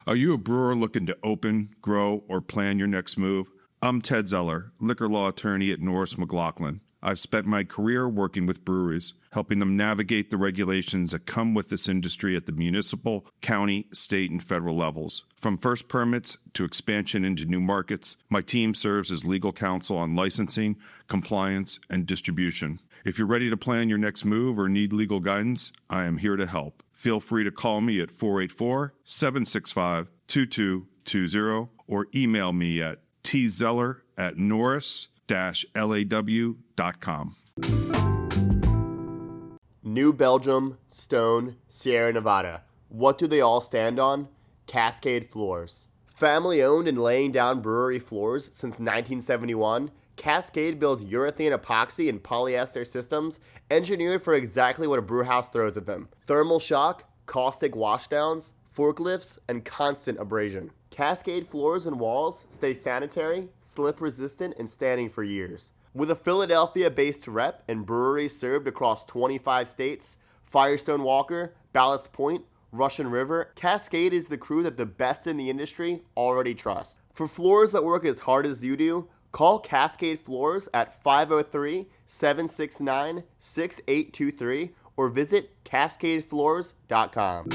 Are you a brewer looking to open, grow, or plan your next move? I'm Ted Zeller, liquor law attorney at Norris McLaughlin. I've spent my career working with breweries, helping them navigate the regulations that come with this industry at the municipal, county, state, and federal levels. From first permits to expansion into new markets, my team serves as legal counsel on licensing, compliance, and distribution. If you're ready to plan your next move or need legal guidance, I am here to help. Feel free to call me at 484-765-2220 or email me at tzeller@norris-law.com. New Belgium, Stone, Sierra Nevada. What do they all stand on? Cascade Floors. Family owned and laying down brewery floors since 1971, Cascade builds urethane epoxy and polyester systems engineered for exactly what a brewhouse throws at them. Thermal shock, caustic washdowns, forklifts, and constant abrasion. Cascade floors and walls stay sanitary, slip resistant, and standing for years. With a Philadelphia-based rep and breweries served across 25 states, Firestone Walker, Ballast Point, Russian River, Cascade is the crew that the best in the industry already trust. For floors that work as hard as you do, call Cascade Floors at 503-769-6823 or visit cascadefloors.com.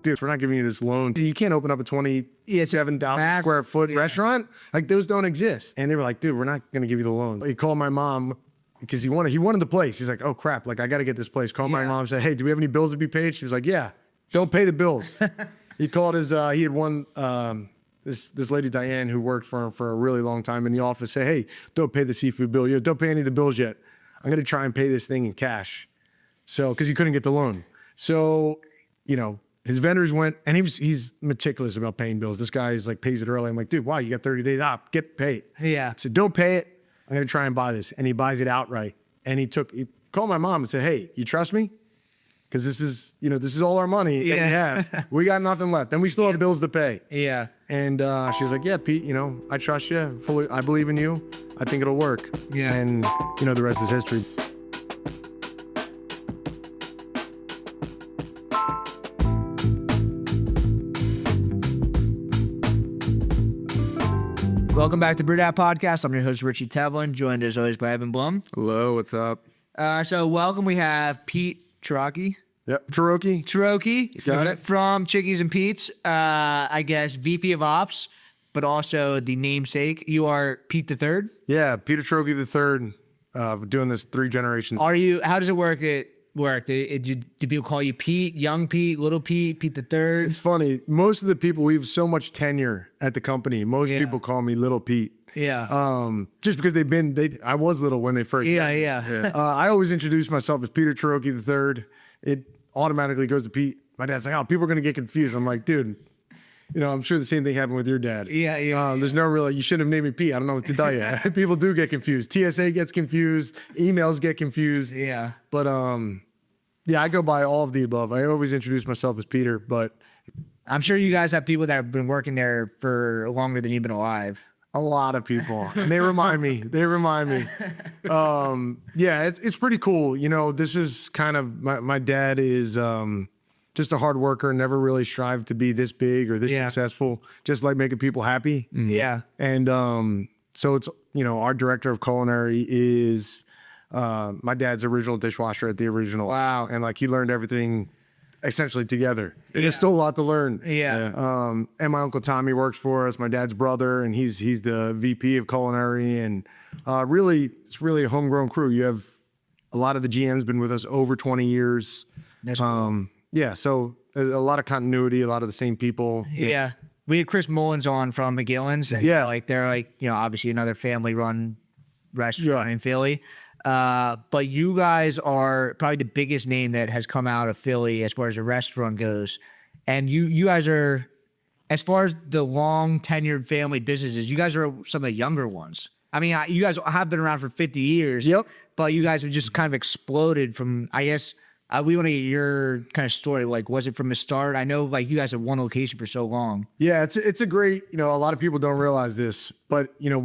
Dude, we're not giving you this loan. You can't open up a 27,000 square foot restaurant. Like, those don't exist. And they were like, dude, we're not going to give you the loan. He called my mom because he wanted the place. He's like, oh crap, like I got to get this place. Called my mom and said, hey, do we have any bills to be paid? She was like, yeah, don't pay the bills. He called his, he had one, this lady, Diane, who worked for him for a really long time in the office, say, hey, don't pay the seafood bill. You know, don't pay any of the bills yet. I'm going to try and pay this thing in cash. So, because he couldn't get the loan. So, you know, his vendors went, and he's meticulous about paying bills. This guy is like, pays it early. I'm like, dude, wow, you got 30 days off. Get paid. Yeah. I said, don't pay it. I'm going to try and buy this. And he buys it outright. And he called my mom and said, hey, you trust me? Because this is all our money that we have. We got nothing left. Then we still have bills to pay. Yeah. And she's like, yeah, Pete, you know, I trust you fully. I believe in you. I think it'll work. Yeah. And, you know, the rest is history. Welcome back to BrewedAt Podcast. I'm your host, Richie Tevlin, joined as always by Evan Blum. Hello, what's up? So welcome, we have Pete Ciarrocchi. Yep, Ciarrocchi. Got it. From Chickies and Pete's, I guess VP of Ops, but also the namesake. You are Pete the Third? Yeah, Peter Ciarrocchi III, doing this 3 generations. How does it work? Do people call you Pete, young Pete, little Pete, Pete the Third? It's funny. Most of the people, we have so much tenure at the company. Most people call me Little Pete. Yeah. Just because I was little when they first. Yeah. I always introduce myself as Peter Ciarrocchi III. It automatically goes to Pete. My dad's like, oh, people are going to get confused. I'm like, dude, you know, I'm sure the same thing happened with your dad. Yeah. There's no real, you shouldn't have named me Pete. I don't know what to tell you. People do get confused. TSA gets confused. Emails get confused. Yeah. But, yeah, I go by all of the above. I always introduce myself as Peter, but. I'm sure you guys have people that have been working there for longer than you've been alive. A lot of people. And they remind me. Yeah, it's pretty cool. You know, this is kind of, my dad is just a hard worker, never really strived to be this big or this successful, just like making people happy. Yeah. And so it's, you know, our director of culinary is my dad's original dishwasher at the original. Wow. And like he learned everything essentially together. There's still a lot to learn. Yeah. And my Uncle Tommy works for us, my dad's brother, and he's the VP of culinary. And it's really a homegrown crew. You have a lot of the GMs been with us over 20 years. That's cool. Yeah, so there's a lot of continuity, a lot of the same people. Yeah. We had Chris Mullins on from McGillen's. And they're like, you know, obviously another family-run restaurant in Philly. But you guys are probably the biggest name that has come out of Philly as far as a restaurant goes. And you guys are, as far as the long tenured family businesses, you guys are some of the younger ones. I mean, you guys have been around for 50 years. Yep. But you guys have just kind of exploded from, I guess, we want to get your kind of story. Like, was it from the start? I know, like, you guys have one location for so long. Yeah, it's a great, you know, a lot of people don't realize this, but, you know,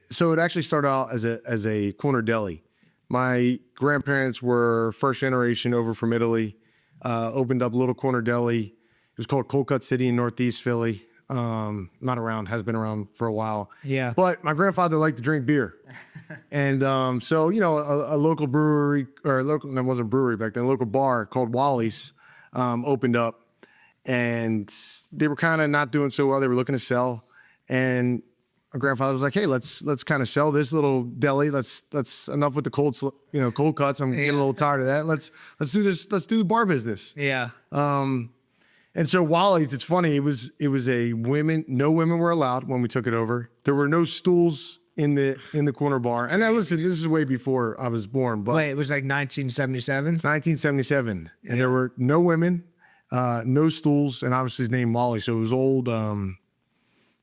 so it actually started out as a corner deli. My grandparents were first generation over from Italy, opened up a little corner deli, It was called Cold Cut City in Northeast Philly. Not around, has been around for a while. Yeah. But my grandfather liked to drink beer. And so, you know, a local brewery, or a local, that wasn't a brewery back then, a local bar called Wally's opened up. And they were kind of not doing so well. They were looking to sell. And my grandfather was like, hey, let's kind of sell this little deli. Let's enough with the cold cuts. I'm getting a little tired of that. Let's do this. Let's do the bar business. Yeah. And so Wally's, it's funny, it was no women were allowed when we took it over. There were no stools in the corner bar. And now listen, this is way before I was born, but Wait, it was like 1977? 1977. And there were no women, no stools, and obviously his name Wally. So it was old,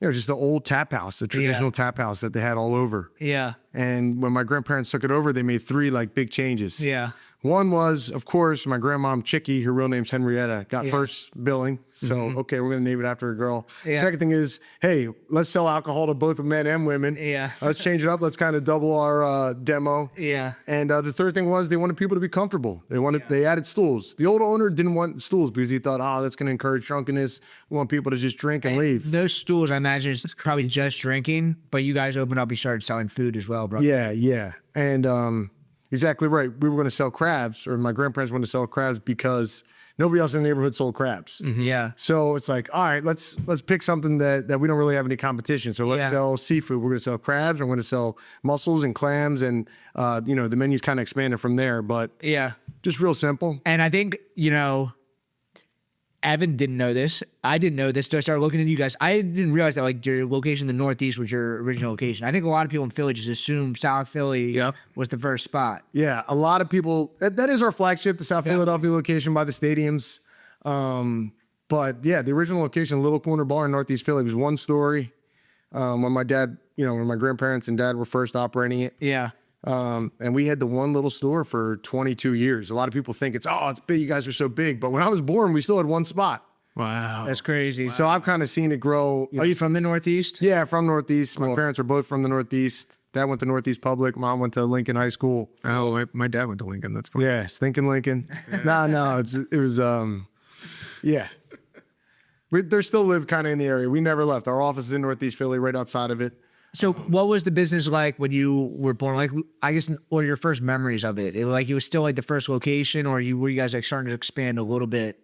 just the old tap house, the traditional tap house that they had all over. Yeah. And when my grandparents took it over, they made 3 like big changes. Yeah. One was, of course, my grandmom Chickie, her real name's Henrietta, got first billing. So, okay, we're going to name it after a girl. Yeah. Second thing is, hey, let's sell alcohol to both men and women. Yeah. Let's change it up. Let's kind of double our demo. Yeah. And the third thing was they wanted people to be comfortable. They added stools. The old owner didn't want stools because he thought, that's going to encourage drunkenness. We want people to just drink and leave. Those stools, I imagine, is probably just drinking, but you guys opened up, you started selling food as well, bro. Yeah. And exactly right. We were going to sell crabs, or my grandparents wanted to sell crabs because nobody else in the neighborhood sold crabs. Yeah. So it's like, all right, let's pick something that we don't really have any competition. So let's sell seafood. We're going to sell crabs. We're going to sell mussels and clams, and the menu's kind of expanded from there. But yeah, just real simple. And I think Evan didn't know this. I didn't know this. So I started looking into you guys. I didn't realize that like your location in the Northeast was your original location. I think a lot of people in Philly just assume South Philly was the first spot. Yeah, a lot of people. That is our flagship, the South Philadelphia location by the stadiums. But yeah, the original location, Little Corner Bar in Northeast Philly, was one story. When my dad, when my grandparents and dad were first operating it. Yeah. And we had the one little store for 22 years. A lot of people think it's big. You guys are so big. But when I was born, we still had one spot. Wow. That's crazy. Wow. So I've kind of seen it grow. Are you from the Northeast? Yeah, from Northeast. Cool. My parents are both from the Northeast. Dad went to Northeast Public. Mom went to Lincoln High School. Oh, my dad went to Lincoln. That's funny. Yeah, stinking Lincoln. No, it was, yeah. They still live kind of in the area. We never left. Our office is in Northeast Philly, right outside of it. So what was the business like when you were born? Like, I guess, what are your first memories of it? It was still like the first location, or were you guys like starting to expand a little bit?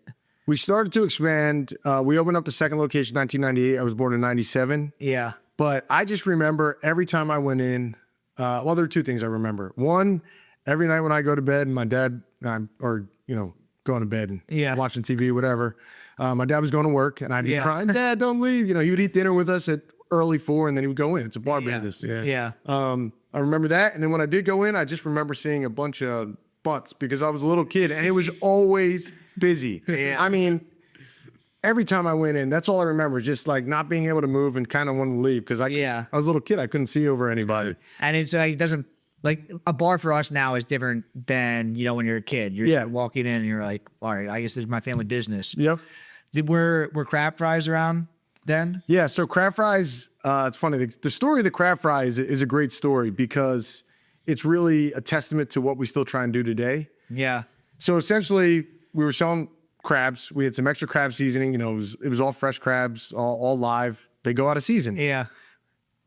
We started to expand. We opened up the second location in 1998. I was born in 97. Yeah. But I just remember every time I went in, there are 2 things I remember. One, every night when I go to bed and my dad, going to bed and watching TV, whatever, my dad was going to work and I'd be crying, Dad, don't leave. He would eat dinner with us at early 4 and then he would go in. It's a bar business. Yeah. I remember that. And then when I did go in, I just remember seeing a bunch of butts because I was a little kid and it was always busy. Yeah. I mean, every time I went in, that's all I remember, just like not being able to move and kind of wanting to leave because I was a little kid. I couldn't see over anybody. And it's like, it doesn't, like a bar for us now is different than, when you're a kid. You're walking in and you're like, all right, I guess this is my family business. Yep. Were crab fries around then? Yeah, so crab fries, it's funny. The story of the crab fries is a great story because it's really a testament to what we still try and do today. Yeah. So essentially, we were selling crabs. We had some extra crab seasoning. It was all fresh crabs, all live. They go out of season. Yeah.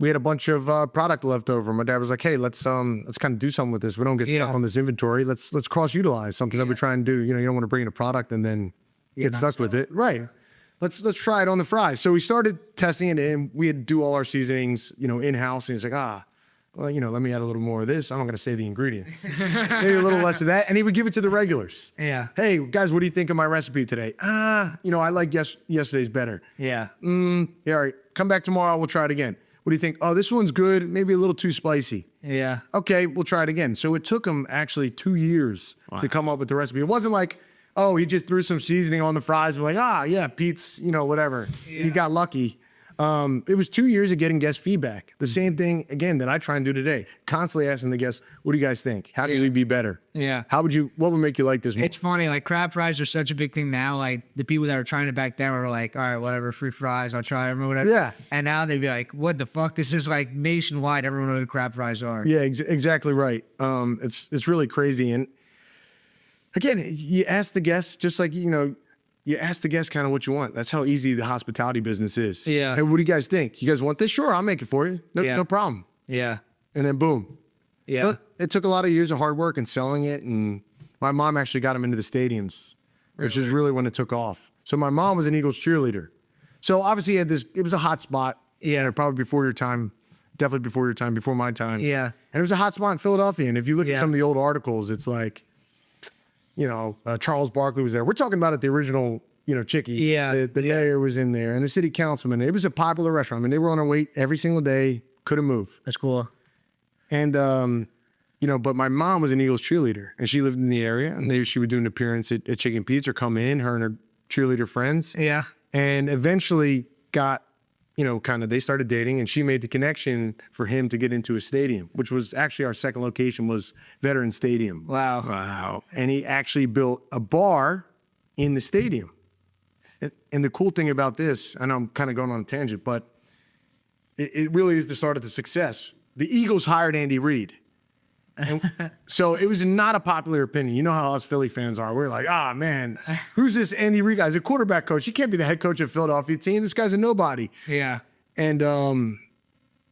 We had a bunch of product left over. My dad was like, "Hey, let's kind of do something with this. We don't get stuck on this inventory. Let's cross utilize something that we're trying to do. You don't want to bring in a product and then get stuck with it, right? Let's try it on the fries." So we started testing it, and we had to do all our seasonings, in house. And he's like, well, let me add a little more of this. I'm not going to say the ingredients. Maybe a little less of that. And he would give it to the regulars. Yeah. Hey, guys, what do you think of my recipe today? I like yesterday's better. Yeah. Yeah, all right. Come back tomorrow. We'll try it again. What do you think? Oh, this one's good. Maybe a little too spicy. Yeah. Okay, we'll try it again. So it took him actually 2 years to come up with the recipe. It wasn't like, he just threw some seasoning on the fries. We're like, Pete's, whatever. Yeah. He got lucky. It was 2 years of getting guest feedback. The same thing, again, that I try and do today. Constantly asking the guests, what do you guys think? How can we be better? Yeah. What would make you like this more? It's funny, like crab fries are such a big thing now. Like the people that were trying it back then were like, all right, whatever, free fries, I'll try them or whatever. Yeah. And now they'd be like, what the fuck? This is like nationwide. Everyone knows what crab fries are. Yeah, exactly right. It's really crazy. And again, you ask the guests, just like, you you ask the guests kind of what you want. That's how easy the hospitality business is. Yeah. Hey, what do you guys think? You guys want this? Sure, I'll make it for you. No problem. Yeah. And then boom. Yeah. But it took a lot of years of hard work and selling it. And my mom actually got him into the stadiums, which is really when it took off. So my mom was an Eagles cheerleader. So obviously it was a hot spot. Yeah. Probably before your time. Definitely before your time, before my time. Yeah. And it was a hot spot in Philadelphia. And if you look at some of the old articles, it's like, Charles Barkley was there. We're talking about it, the original, Chickie. Yeah. The mayor was in there and the city councilman. It was a popular restaurant. I mean, they were on a wait every single day, couldn't move. That's cool. And, but my mom was an Eagles cheerleader and she lived in the area and she would do an appearance at Chicken Pete's or come in, her and her cheerleader friends. Yeah. And eventually got, they started dating and she made the connection for him to get into a stadium, which was actually our second location was Veterans Stadium. Wow. And he actually built a bar in the stadium. And the cool thing about this, I know I'm kind of going on a tangent, but it really is the start of the success. The Eagles hired Andy Reid. And so it was not a popular opinion. You know how us Philly fans are. We're like, man, who's this Andy Reid guy? He's a quarterback coach. He can't be the head coach of Philadelphia team. This guy's a nobody. Yeah. And,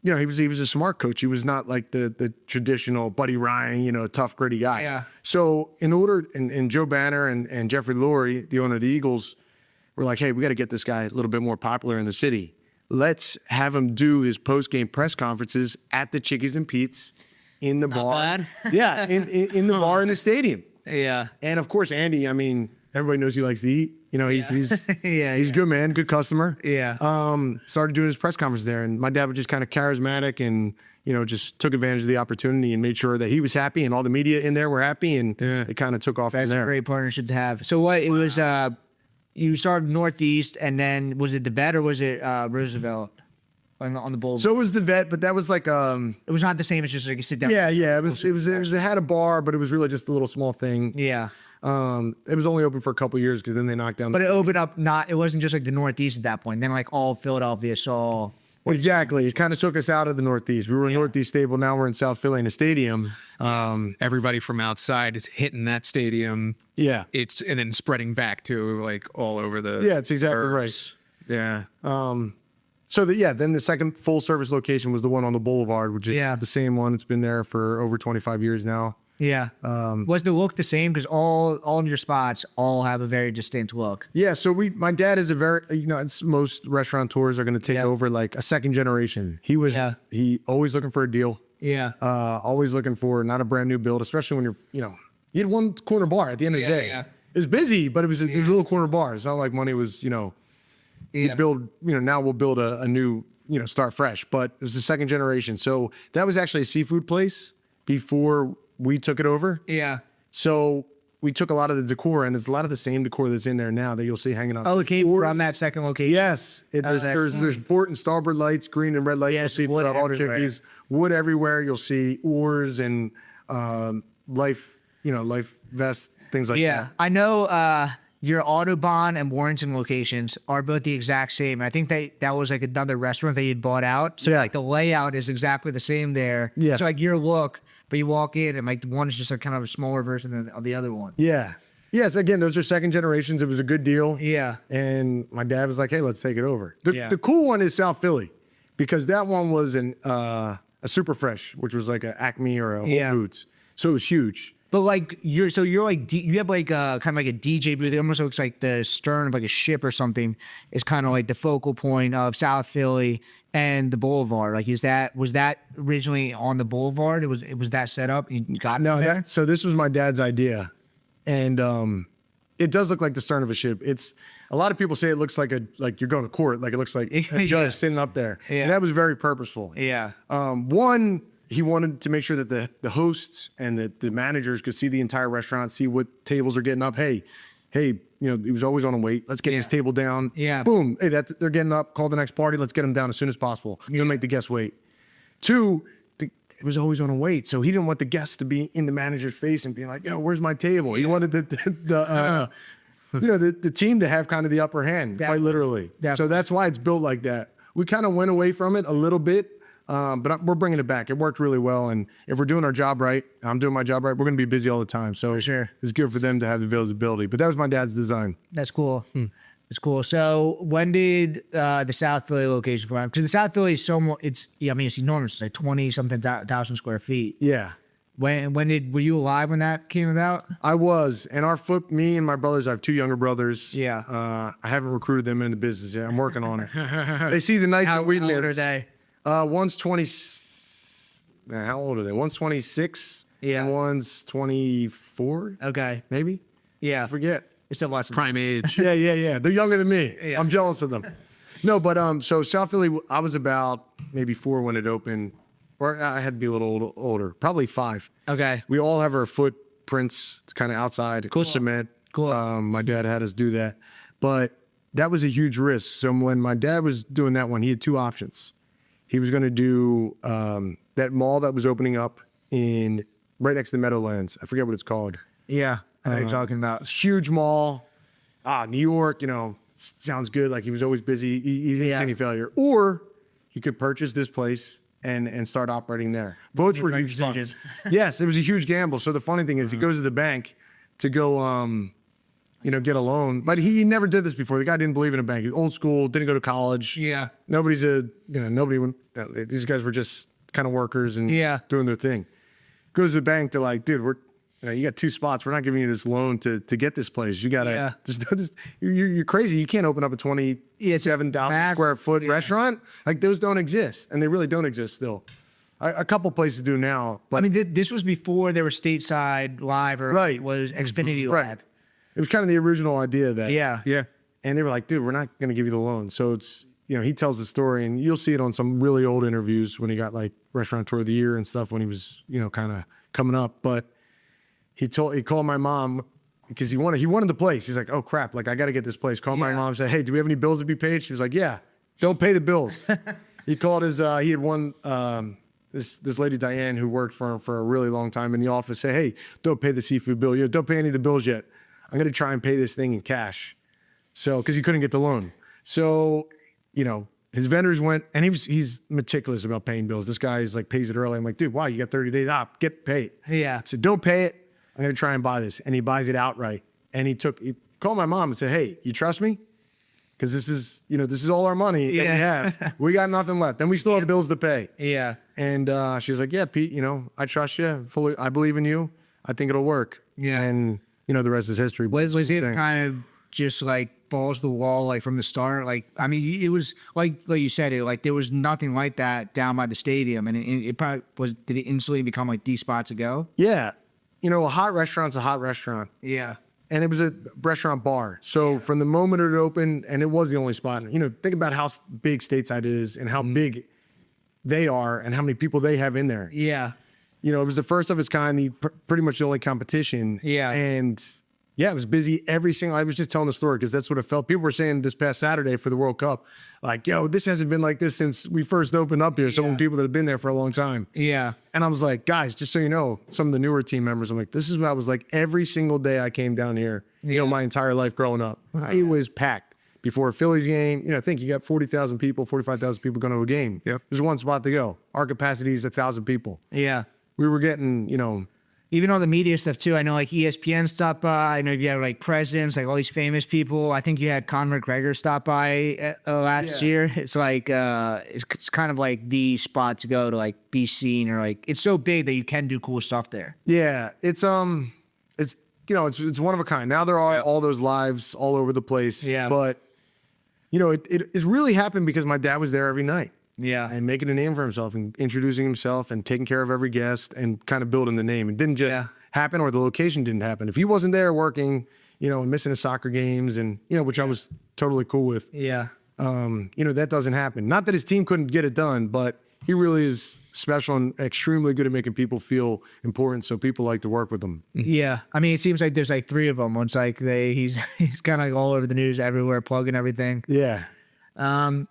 he was a smart coach. He was not like the traditional Buddy Ryan, tough, gritty guy. Yeah. So and Joe Banner and Jeffrey Lurie, the owner of the Eagles, were like, hey, we got to get this guy a little bit more popular in the city. Let's have him do his post-game press conferences at the Chickies and Pete's in the bar. Bad. Yeah, in the bar in the stadium. Yeah. And of course, Andy, I mean, everybody knows he likes to eat. He's he's a good man, good customer. Yeah. Started doing his press conference there, and my dad was just kind of charismatic and just took advantage of the opportunity and made sure that he was happy and all the media in there were happy, and it kind of took off That's from there. a great partnership to have. So what it was, you started Northeast, and then was it the Vet or was it Roosevelt on the bowl? So it was the Vet, but that was like it was not the same as just like a sit down. yeah. It had a bar, but it was really just a little small thing. Yeah. It was only open for a couple years because then they knocked down. But it opened up. It wasn't just like the Northeast at that point. Then like all Philadelphia saw. Exactly. It kind of took us out of the Northeast. We were in Northeast stable. Now we're in South Philly in a stadium. Everybody from outside is hitting that stadium. Yeah. And then spreading back to like all over the. Yeah, it's exactly right. Yeah. Then the second full service location was the one on the Boulevard, which is the same one. It's been there for over 25 years now. Yeah. Was the look the same? Because all your spots all have a very distinct look. Yeah. So my dad is a very, it's most restaurateurs are going to take over like a second generation. He always looking for a deal. Yeah. Always looking for not a brand new build, especially when you had one corner bar at the end of the day. Yeah. It was busy, but it was a little corner bar. It's not like money was, you build, now we'll build a new, start fresh, but it was the second generation. So that was actually a seafood place before we took it over. Yeah. So we took a lot of the decor, and it's a lot of the same decor that's in there now that you'll see hanging on. Oh, it came from that second location? Yes. There's port and starboard lights, green and red lights. Yeah, you'll see wood throughout all the everywhere. Chickies. Wood everywhere. You'll see oars and life vests, things like that. I know your Autobahn and Warrington locations are both the exact same. I think that was like another restaurant that you'd bought out. So like the layout is exactly the same there. Yeah. So like your look, but you walk in and like one is just like kind of a smaller version of the other one. Yeah. Yes, again, those are second generations. It was a good deal. Yeah. And my dad was like, hey, let's take it over. The cool one is South Philly because that one was a Super Fresh, which was like a Acme or a Whole Foods. So it was huge. But like you have like kind of like a DJ booth. It almost looks like the stern of like a ship or something is kind of like the focal point of South Philly and the Boulevard. Like, was that originally on the Boulevard? It was that set up. You got there? So this was my dad's idea, and it does look like the stern of a ship. It's a lot of people say it looks like you're going to court. Like it looks like a judge sitting up there, and that was very purposeful. Yeah. One. He wanted to make sure that the hosts and the managers could see the entire restaurant, see what tables are getting up. Hey, he was always on a wait. Let's get his table down. Yeah. Boom. Hey, they're getting up. Call the next party. Let's get them down as soon as possible. You're going to make the guests wait. Two, it was always on a wait. So he didn't want the guests to be in the manager's face and being like, yo, where's my table? He wanted the team to have kind of the upper hand, quite literally. Definitely. So that's why it's built like that. We kind of went away from it a little bit. But we're bringing it back. It worked really well. And if we're doing our job right, I'm doing my job right, we're going to be busy all the time. So For sure. it's good for them to have the visibility. But that was my dad's design. That's cool. It's cool. So when did the South Philly location come out? Because the South Philly is so more, it's enormous. It's like 20 something thousand square feet. Yeah. Were you alive when that came about? I was. And me and my brothers, I have 2 younger brothers. Yeah. I haven't recruited them into the business yet. I'm working on it. They see the nights that we How old are they? One's 20. Man, how old are they? One's 26. Yeah. And one's 24. Okay. Maybe. Yeah. I forget. It's still lots of Prime age. Yeah. They're younger than me. Yeah. I'm jealous of them. No, but so South Philly, I was about maybe 4 when it opened, or I had to be a little older, probably 5. Okay. We all have our footprints kind of outside, Cool. cement. Cool. My dad had us do that, but that was a huge risk. So when my dad was doing that one, he had 2 options. He was going to do that mall that was opening up right next to the Meadowlands. I forget what it's called. Yeah. I know what you're talking about. Huge mall. New York, sounds good. Like he was always busy. He didn't see any failure. Or he could purchase this place and start operating there. Both were huge funds. Yes, it was a huge gamble. So the funny thing is he goes to the bank to go, get a loan. But he never did this before. The guy didn't believe in a bank. He was old school, didn't go to college. Yeah. These guys were just kind of workers and Yeah. doing their thing. Goes to the bank, they're like, dude, you got 2 spots. We're not giving you this loan to get this place. You gotta you're crazy. You can't open up a 27,000 square foot restaurant. Like those don't exist, and they really don't exist still. A couple places do now, but this was before there were stateside live or Right. was Xfinity right. Lab. It was kind of the original idea that Yeah. and they were like, dude, we're not going to give you the loan. So it's, he tells the story, and you'll see it on some really old interviews when he got like Restaurateur of the Year and stuff when he was, kind of coming up. But he called my mom because he wanted the place. He's like, oh crap, like I got to get this place. Called my mom and said, hey, do we have any bills to be paid? She was like, yeah, don't pay the bills. He called he had one, this lady Diane who worked for him for a really long time in the office, say, hey, don't pay the seafood bill. Don't pay any of the bills yet. I'm going to try and pay this thing in cash. So, because he couldn't get the loan. So, his vendors went, and he's meticulous about paying bills. This guy is like, pays it early. I'm like, dude, wow, you got 30 days off. Pay it. Yeah. I said, don't pay it. I'm going to try and buy this. And he buys it outright. And he called my mom and said, hey, you trust me? Because this is all our money that we have. We got nothing left. And we still have bills to pay. Yeah. And she's like, yeah, Pete, I trust you fully. I believe in you. I think it'll work. Yeah. And, the rest is history. Was it kind of just like balls to the wall, like from the start? Like, I mean, it was like you said, there was nothing like that down by the stadium. And it probably did it instantly become like the spot to go? Yeah. A hot restaurant's a hot restaurant. Yeah. And it was a restaurant bar. So from the moment it opened, and it was the only spot, think about how big Stateside is and how big they are and how many people they have in there. Yeah. It was the first of its kind, pretty much the only competition. Yeah. And yeah, it was busy I was just telling the story because that's what it felt. People were saying this past Saturday for the World Cup, like, yo, this hasn't been like this since we first opened up here. Some people that have been there for a long time. Yeah. And I was like, guys, just so you know, some of the newer team members, I'm like, this is what I was like every single day I came down here, my entire life growing up. It was packed. Before a Phillies game, I think you got 40,000 people, 45,000 people going to a game. Yep. There's one spot to go. Our capacity is 1,000 people. Yeah. We were getting, Even all the media stuff too. I know like ESPN stopped by. I know you had like presidents, like all these famous people. I think you had Conor McGregor stop by last year. It's like it's kind of like the spot to go to like be seen, or like it's so big that you can do cool stuff there. Yeah, it's one of a kind. Now there are all those lives all over the place. Yeah. But it really happened because my dad was there every night. Yeah. And making a name for himself and introducing himself and taking care of every guest and kind of building the name. It didn't just happen, or the location didn't happen. If he wasn't there working, and missing his soccer games and, which I was totally cool with. Yeah. That doesn't happen. Not that his team couldn't get it done, but he really is special and extremely good at making people feel important. So people like to work with him. Yeah. I mean, it seems like there's like 3 of them. It's like he's kind of like all over the news everywhere, plugging everything. Yeah. So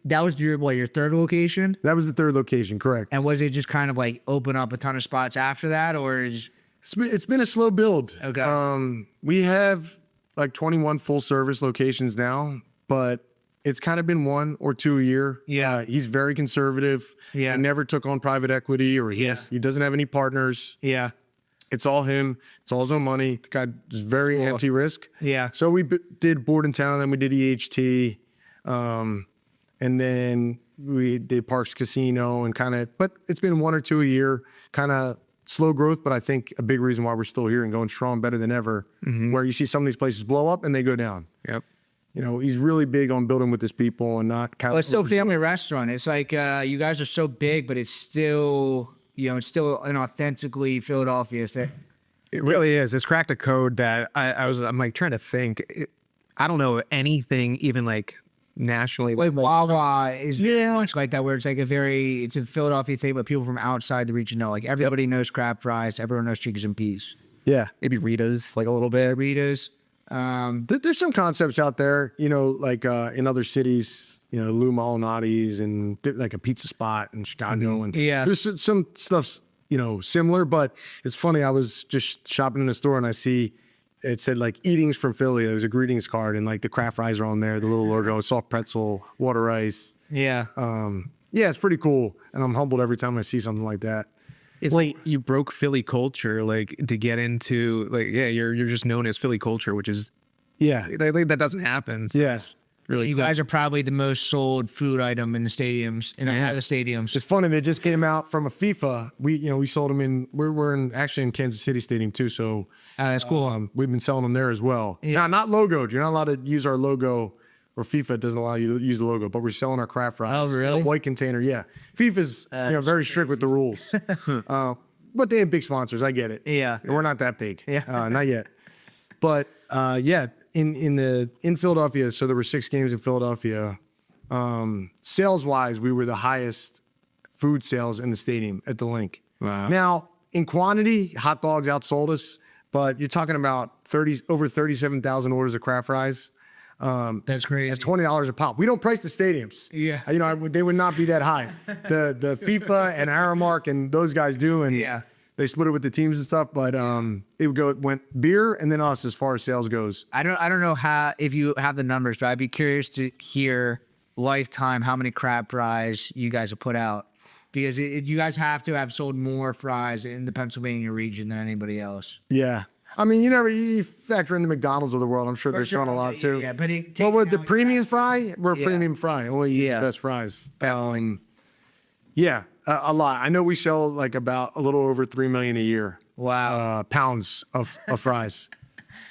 that was your 3rd location? That was the 3rd location, correct. And was it just kind of like open up a ton of spots after that, or It's been a slow build. Okay. We have like 21 full service locations now, but it's kind of been 1 or 2 a year. Yeah. He's very conservative. Yeah. He never took on private equity, or he doesn't have any partners. Yeah. It's all him. It's all his own money. The guy is very anti-risk. Yeah. So we did Board in Town, then we did EHT, and then we did Parks Casino, and but it's been 1 or 2 a year, kind of slow growth, but I think a big reason why we're still here and going strong, better than ever, where you see some of these places blow up and they go down. Yep. You know, he's really big on building with his people and not. Well, it's still a family restaurant. It's like you guys are so big, but it's still, it's still an authentically Philadelphia thing. It really is. It's cracked a code that I'm like trying to think. I don't know anything even like nationally. Like Wawa is very much like that, where it's like it's a Philadelphia thing, but people from outside the region know. Like everybody knows crab fries, everyone knows Chickies and peas. Yeah. Maybe Rita's like a little bit. Rita's. There's some concepts out there, like in other cities, Lou Malnati's and like a pizza spot in Chicago. And there's some stuff's, similar, but it's funny. I was just shopping in a store and I see it said like eatings from Philly. There was a greetings card and like the craft fries are on there, the little logo, soft pretzel, water ice. Yeah. It's pretty cool. And I'm humbled every time I see something like that. It's like you broke Philly culture, like to get into you're just known as Philly culture, which is that doesn't happen. So Yes. Really You cool. guys are probably the most sold food item in the stadiums, in the stadiums. It's funny. They just came out from a FIFA. We sold them in. We're actually in Kansas City Stadium too. So That's cool. we've been selling them there as well. Yeah. Now, not logoed. You're not allowed to use our logo, or FIFA doesn't allow you to use the logo. But we're selling our craft fries. Oh, really? In a white container. Yeah. FIFA's very strict with the rules. But they have big sponsors. I get it. Yeah. And we're not that big. Yeah. Not yet. But in Philadelphia, so there were 6 games in Philadelphia. Sales wise, we were the highest food sales in the stadium at the Link. Wow. Now, in quantity, hot dogs outsold us, but you're talking about over 37,000 orders of craft fries. That's crazy. At $20 a pop. We don't price the stadiums. Yeah. They would not be that high. The FIFA and Aramark and those guys do, and they split it with the teams and stuff. But it went beer and then us as far as sales goes. I don't know if you have the numbers, but I'd be curious to hear lifetime how many crab fries you guys have put out, because you guys have to have sold more fries in the Pennsylvania region than anybody else. Yeah. I mean, you factor in the McDonald's of the the world. I'm sure they're selling a lot too. Yeah, but with the premium fry, we're a premium fry. Only use the best fries. A lot. I know we sell like about a little over 3 million a year. Wow. Pounds of fries.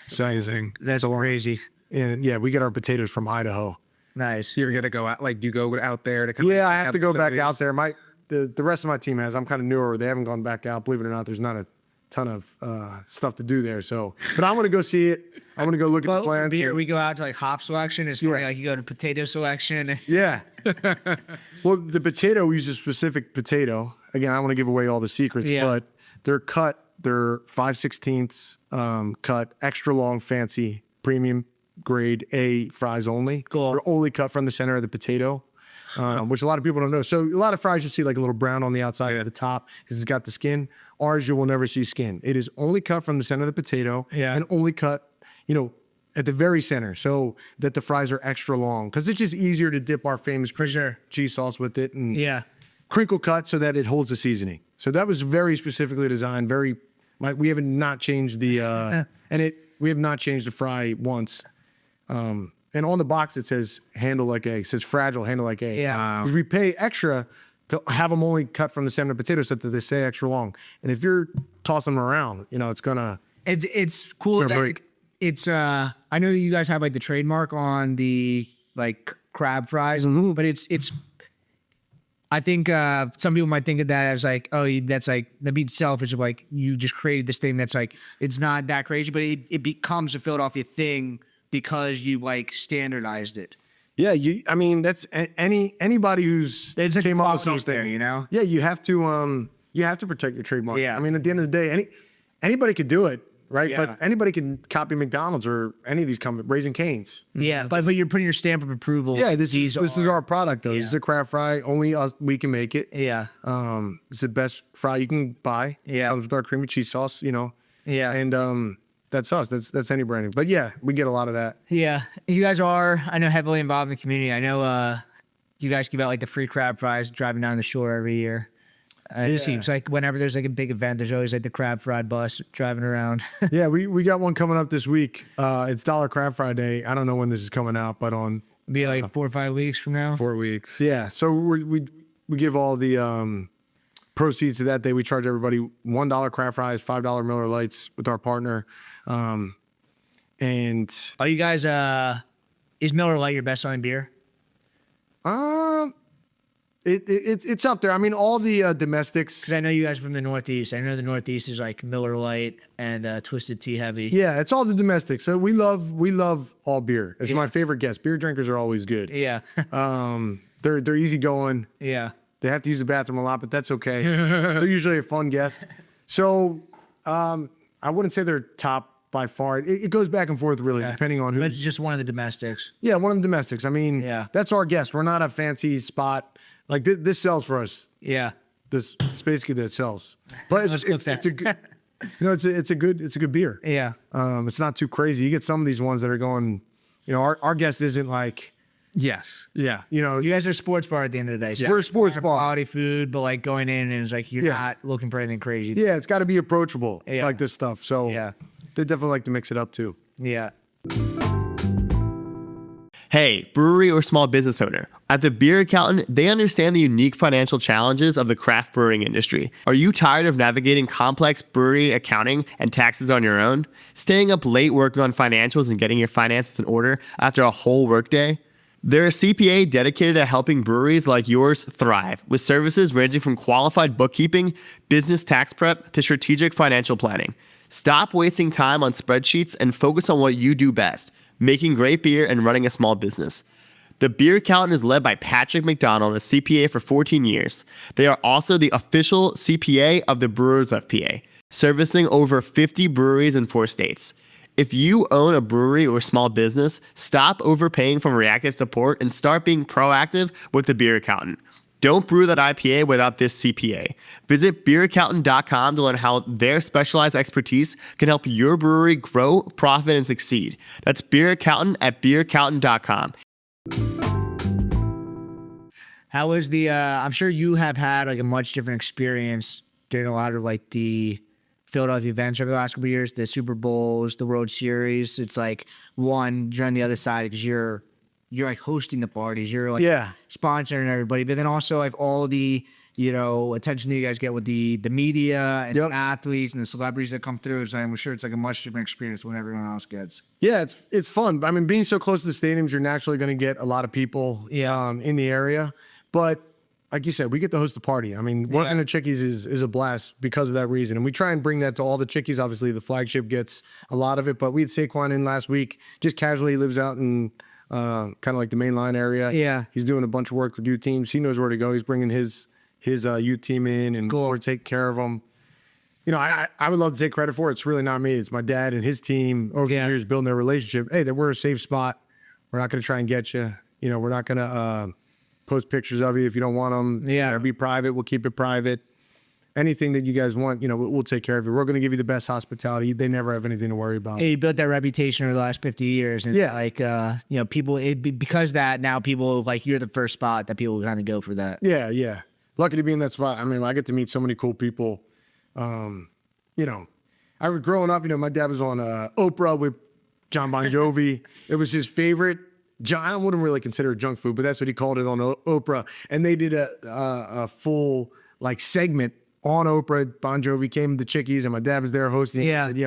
It's amazing. That's crazy. And we get our potatoes from Idaho. Nice. You're gonna go out, like, do you go out there to? I have to go back out there. The rest of my team has. I'm kind of newer. They haven't gone back out. Believe it or not, there's not a ton of stuff to do there. So, but I want to go see it. I want to go look at the plants. Beer, we go out to like hop selection. It's probably like you go to potato selection. Yeah. Well, the potato, we use a specific potato. Again, I don't want to give away all the secrets, but they're cut. They're 5/16 cut, extra long, fancy, premium grade A fries only. Cool. They're only cut from the center of the potato, which a lot of people don't know. So a lot of fries you see like a little brown on the outside at the top because it's got the skin. Ours, you will never see skin. It is only cut from the center of the potato and only cut, at the very center, so that the fries are extra long, because it's just easier to dip our famous cheese sauce with it and crinkle cut so that it holds the seasoning. So that was very specifically designed. We have not changed the we have not changed the fry once. And on the box it says handle like eggs. It says fragile, handle like eggs. Yeah. We pay extra to have them only cut from the center of the potato so that they stay extra long. And if you're tossing them around, it's gonna. It's cool. It's I know you guys have like the trademark on the like crab fries, but it's. I think some people might think of that as like, oh, that'd be selfish of like you just created this thing that's like it's not that crazy, but it becomes a Philadelphia thing because you like standardized it. Yeah, that's anybody who's came up with something. Yeah, you have to protect your trademark. Yeah. I mean, at the end of the day, anybody could do it, right? Yeah. But anybody can copy McDonald's or any of these companies, Raising Cane's. Yeah, but you're putting your stamp of approval. Yeah, this is our product though. This is a craft fry. Only us, we can make it. Yeah. It's the best fry you can buy. Yeah. Comes with our creamy cheese sauce. Yeah. And that's us. That's any branding. But yeah, we get a lot of that. Yeah, you guys are, I know, heavily involved in the community. I know you guys give out like the free crab fries driving down the shore every year. It seems like whenever there's like a big event, there's always like the crab fried bus driving around. Yeah, we got one coming up this week. It's Dollar Crab Fry Day. I don't know when this is coming out, but on Be like 4 or 5 weeks from now. 4 weeks. yeah. So we give all the proceeds to that day. We charge everybody $1 crab fries, $5 Miller Lights with our partner. And Are you guys? Is Miller Lite your best selling beer? it's up there. I mean, all the domestics. Because I know you guys are from the Northeast. I know the Northeast is like Miller Lite and Twisted Tea Heavy. Yeah, it's all the domestics. So we love all beer. It's my favorite guest. Beer drinkers are always good. Yeah. They're easygoing. Yeah. They have to use the bathroom a lot, but that's okay. They're usually a fun guest. So I wouldn't say they're top by far. It goes back and forth really, depending on who. But it's just one of the domestics. Yeah, one of the domestics. I mean, that's our guest. We're not a fancy spot. Like this sells for us. Yeah. This it's basically that sells. But it's a good. It's a good beer. Yeah. It's not too crazy. You get some of these ones that are going. Our guest isn't like. Yes. Yeah. You guys are a sports bar at the end of the day. So We're a sports bar. Quality food, but like going in and it's like you're not looking for anything crazy. Yeah, it's got to be approachable, like this stuff. So they definitely like to mix it up too. Yeah. Hey, brewery or small business owner. At the Beer Accountant, they understand the unique financial challenges of the craft brewing industry. Are you tired of navigating complex brewery accounting and taxes on your own? Staying up late working on financials and getting your finances in order after a whole workday? They're a CPA dedicated to helping breweries like yours thrive, with services ranging from qualified bookkeeping, business tax prep, to strategic financial planning. Stop wasting time on spreadsheets and focus on what you do best: making great beer and running a small business. The Beer Accountant is led by Patrick McDonald, a CPA for 14 years. They are also the official CPA of the Brewers of PA, servicing over 50 breweries in 4 states. If you own a brewery or small business, stop overpaying for reactive support and start being proactive with the Beer Accountant. Don't brew that IPA without this CPA. Visit beeraccountant.com to learn how their specialized expertise can help your brewery grow, profit, and succeed. That's Beer Accountant at beeraccountant.com. How was the, I'm sure you have had like a much different experience during a lot of like the Philadelphia events over the last couple of years, the Super Bowls, the World Series. It's like one, you're on the other side because you're like hosting the parties, you're like sponsoring everybody, but then also like all the, attention that you guys get with the media and the athletes and the celebrities that come through. So I'm sure it's like a much different experience when everyone else gets. Yeah, it's fun. I mean, being so close to the stadiums, you're naturally going to get a lot of people in the area. But like you said, we get to host the party. I mean, working at Chickie's is a blast because of that reason. And we try and bring that to all the Chickies. Obviously, the flagship gets a lot of it. But we had Saquon in last week, just casually. He lives out in kind of like the main line area. Yeah. He's doing a bunch of work with youth teams. He knows where to go. He's bringing his youth team in and we're take care of them. I would love to take credit for it. It's really not me. It's my dad and his team over the years building their relationship. Hey, we're a safe spot. We're not going to try and get you. We're not going to post pictures of you if you don't want them. Yeah. Be private. We'll keep it private. Anything that you guys want, we'll take care of you. We're going to give you the best hospitality. They never have anything to worry about. Yeah, you built that reputation over the last 50 years. And people, because that now people like you're the first spot that people kind of go for that. Yeah, yeah. Lucky to be in that spot. I mean, I get to meet so many cool people. I was growing up, my dad was on Oprah with John Bon Jovi. It was his favorite. I wouldn't really consider it junk food, but that's what he called it on Oprah. And they did a full like segment on Oprah. Bon Jovi came to Chickie's, and my dad was there hosting. Yeah. He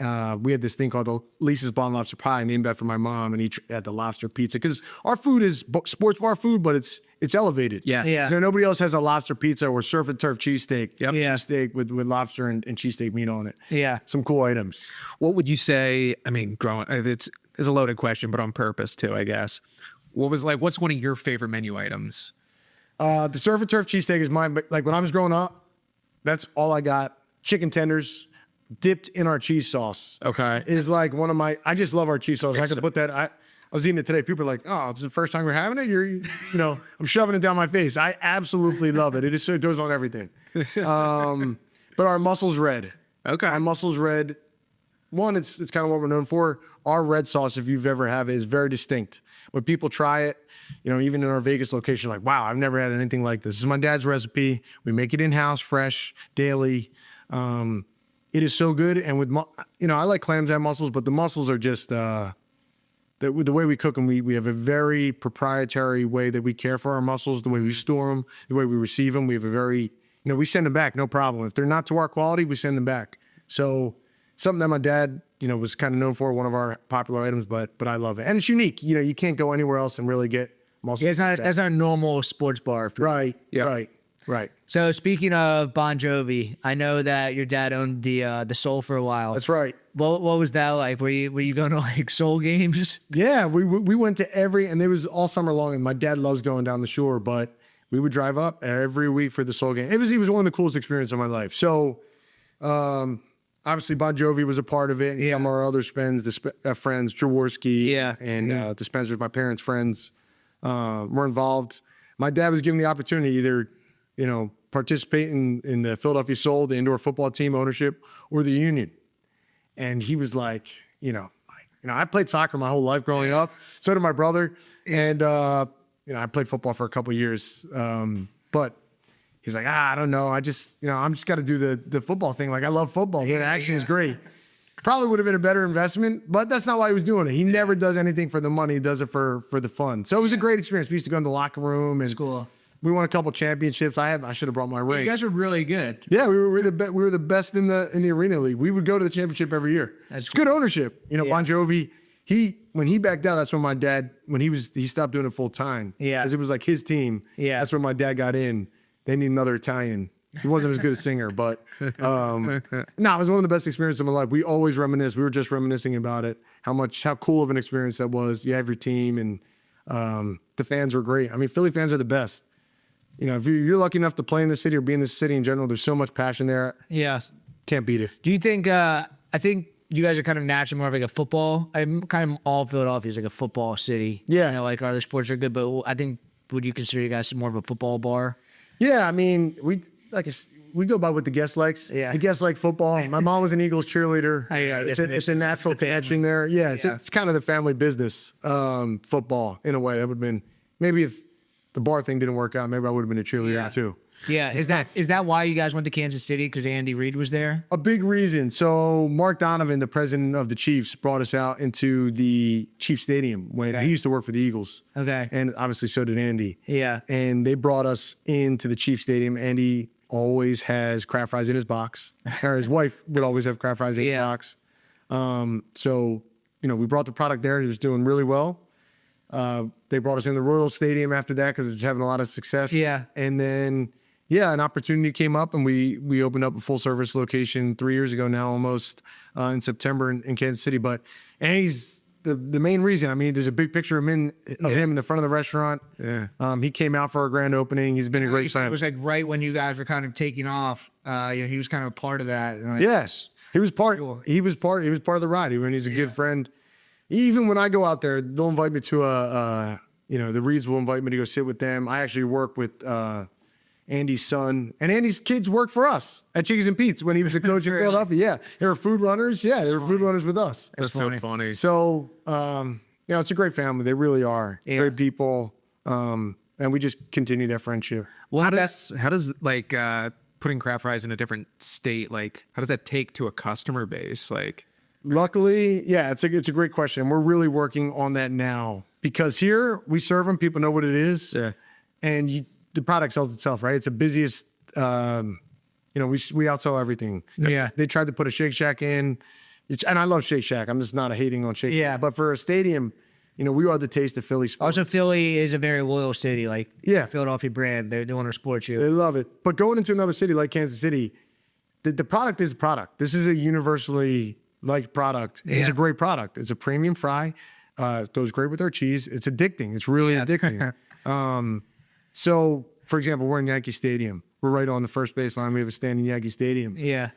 said, we had this thing called the Lisa's Bomb Lobster Pie, named after my mom, and he had the lobster pizza. Because our food is sports bar food, but it's elevated. Yeah. Nobody else has a lobster pizza or surf and turf cheesesteak. Yep. Yeah. Cheesesteak with lobster and cheesesteak meat on it. Yeah. Some cool items. What would you say? I mean, it's a loaded question, but on purpose too, I guess. What's one of your favorite menu items? The surf and turf cheesesteak is mine. But like when I was growing up, that's all I got. Chicken tenders dipped in our cheese sauce. Okay. Is like one of my, I just love our cheese sauce. I could put that, I was eating it today. People are like, oh, it's the first time we're having it? I'm shoving it down my face. I absolutely love it. It goes on everything. But our muscle's red. Okay. Our muscle's red. one, it's kind of what we're known for. Our red sauce, if you've ever had it, is very distinct. When people try it, you know, even in our Vegas location, like, wow, I've never had anything like this. This is my dad's recipe. We make it in-house, fresh, daily. It is so good. And with, you know, I like clams and mussels, but the mussels are just, the way we cook them, we have a very proprietary way that we care for our mussels, the way we store them, the way we receive them. We have a very, you know, we send them back, no problem. If they're not to our quality, we send them back. So something that my dad, you know, was kind of known for, one of our popular items, but I love it. And it's unique. You know, you can't go anywhere else and really get mussels. Yeah, it's not a normal sports bar. Right, Yeah. right. So speaking of Bon Jovi, I know that your dad owned the Soul for a while. That's right. What was that like? Were you going to like Soul games? Yeah, we went to and it was all summer long, and my dad loves going down the shore, but we would drive up every week for the Soul game. It was one of the coolest experiences of my life. So, obviously Bon Jovi was a part of it, and some of our other friends, Jaworski, and the Spencers, my parents' friends, were involved. My dad was given the opportunity either, you know, participate in the Philadelphia Soul, the indoor football team ownership, or the union. And he was like, you know, I played soccer my whole life growing up. So did my brother. And, you know, I played football for a couple of years. But he's like, I don't know. I'm just got to do the football thing. Like, I love football. The action is great. Probably would have been a better investment, but that's not why he was doing it. He never does anything for the money. He does it for the fun. So it was a great experience. We used to go in the locker room, and Cool. we won a couple championships. I should have brought my ring. You guys are really good. Yeah, we were the best in the arena league. We would go to the championship every year. It's good ownership. You know, Bon Jovi. When he backed out, that's when my dad, he stopped doing it full time. Yeah, because it was like his team. Yeah, that's when my dad got in. They need another Italian. He wasn't as good a singer, but it was one of the best experiences of my life. We always reminisce. We were just reminiscing about it. How cool of an experience that was. You have your team, and the fans were great. I mean, Philly fans are the best. You know, if you're lucky enough to play in the city or be in the city in general, there's so much passion there. Yeah. Can't beat it. Do you think, I think you guys are kind of naturally more of like a football, I'm kind of all Philadelphia is like a football city. Yeah. You know, like our other sports are good, but I think, would you consider you guys more of a football bar? Yeah, I mean, we go by what the guest likes. Yeah. The guests like football. My mom was an Eagles cheerleader. It's a natural connection there. Yeah, it's kind of the family business, football, in a way. That would have been, maybe if the bar thing didn't work out, maybe I would have been a cheerleader too. Yeah, is that why you guys went to Kansas City? Because Andy Reid was there? A big reason. So Mark Donovan, the president of the Chiefs, brought us out into the Chiefs Stadium when he used to work for the Eagles. Okay. And obviously so did Andy. Yeah. And they brought us into the Chiefs Stadium. Andy always has crab fries in his box. Or his wife would always have crab fries in his box. So, you know, we brought the product there. It was doing really well. They brought us in the Royal Stadium after that because it was having a lot of success. Yeah. And then, an opportunity came up, and we opened up a full service location 3 years ago now, almost in September in Kansas City. But he's the main reason. I mean, there's a big picture of him in the front of the restaurant. Yeah. He came out for our grand opening. He's been a great friend. It was like right when you guys were kind of taking off. He was kind of a part of that. Yes, he was part. He was part of the ride. He's a good friend. Even when I go out there, they'll invite me to the Reids will invite me to go sit with them. I actually work with Andy's son, and Andy's kids work for us at Chickie's and Pete's when he was a coach in Philadelphia. Yeah, they were food runners. Yeah, they were food runners with us. That's so funny. So, it's a great family. They really are great people, and we just continue that friendship. Well, how does like putting crab fries in a different state, like how does that take to a customer base? Like, luckily, it's a great question. We're really working on that now because here we serve them. People know what it is, and the product sells itself, right? It's the busiest. We outsell everything. Yeah, they tried to put a Shake Shack in, and I love Shake Shack. I'm just not hating on Shake Shack. But for a stadium, we are the taste of Philly sports. Also, Philly is a very loyal city. Like Philadelphia brand, they want to support you. They love it. But going into another city like Kansas City, the product is a product. This is a universally liked product. Yeah. It's a great product. It's a premium fry. It goes great with our cheese. It's addicting. It's really addicting. So, for example, we're in Yankee Stadium. We're right on the first baseline. We have a stand in Yankee Stadium. Yeah.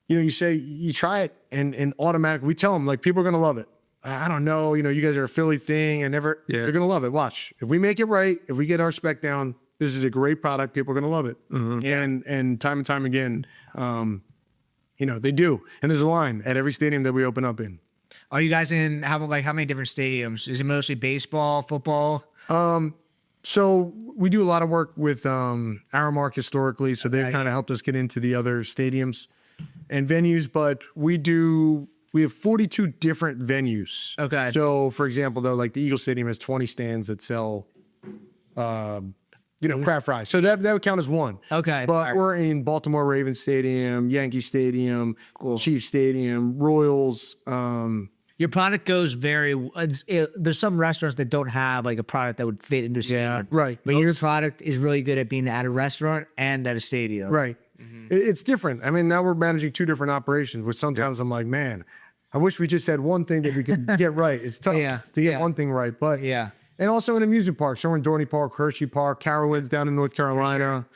You try it, and automatically, we tell them, like, people are going to love it. I don't know, you guys are a Philly thing. They're going to love it. Watch. If we make it right, if we get our spec down, this is a great product. People are going to love it. Mm-hmm. And time again, they do. And there's a line at every stadium that we open up in. Are you guys in how many different stadiums? Is it mostly baseball, football? So we do a lot of work with Aramark historically, so they've kind of helped us get into the other stadiums and venues. But we have 42 different venues. Okay. So for example, though, like the Eagle Stadium has 20 stands that sell, craft fries. So that would count as one. Okay. But we're in Baltimore Ravens Stadium, Yankee Stadium, Chiefs Stadium, Royals. Your product goes there's some restaurants that don't have like a product that would fit into a stadium. Right. But your product is really good at being at a restaurant and at a stadium. Right. It's different. I mean, now we're managing two different operations, which sometimes I'm like, man, I wish we just had one thing that we could get right. It's tough to get one thing right. But and also in amusement parks. So we're in Dorney Park, Hershey Park, Carowinds down in North Carolina,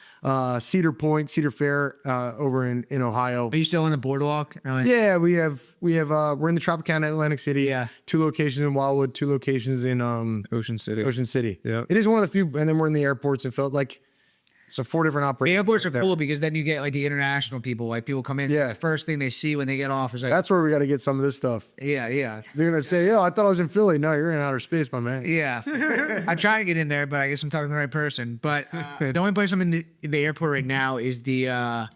Cedar Point, Cedar Fair over in Ohio. Are you still on the boardwalk? Yeah, we're in the Tropicana, Atlantic City. Yeah. 2 locations in Wildwood, 2 locations in Ocean City. Ocean City. Yeah. It is one of the few, and then we're in the airports and felt like so 4 different The operations. airports are cool because then you get like the international people. Like people come in. Yeah. The first thing they see when they get off is like, That's where we got to get some of this stuff. yeah. They're gonna say, "Yo, I thought I was in Philly." No, you're in outer space, my man. Yeah. I'm trying to get in there, but I guess I'm talking to the right person. But the only place I'm in the airport right now is the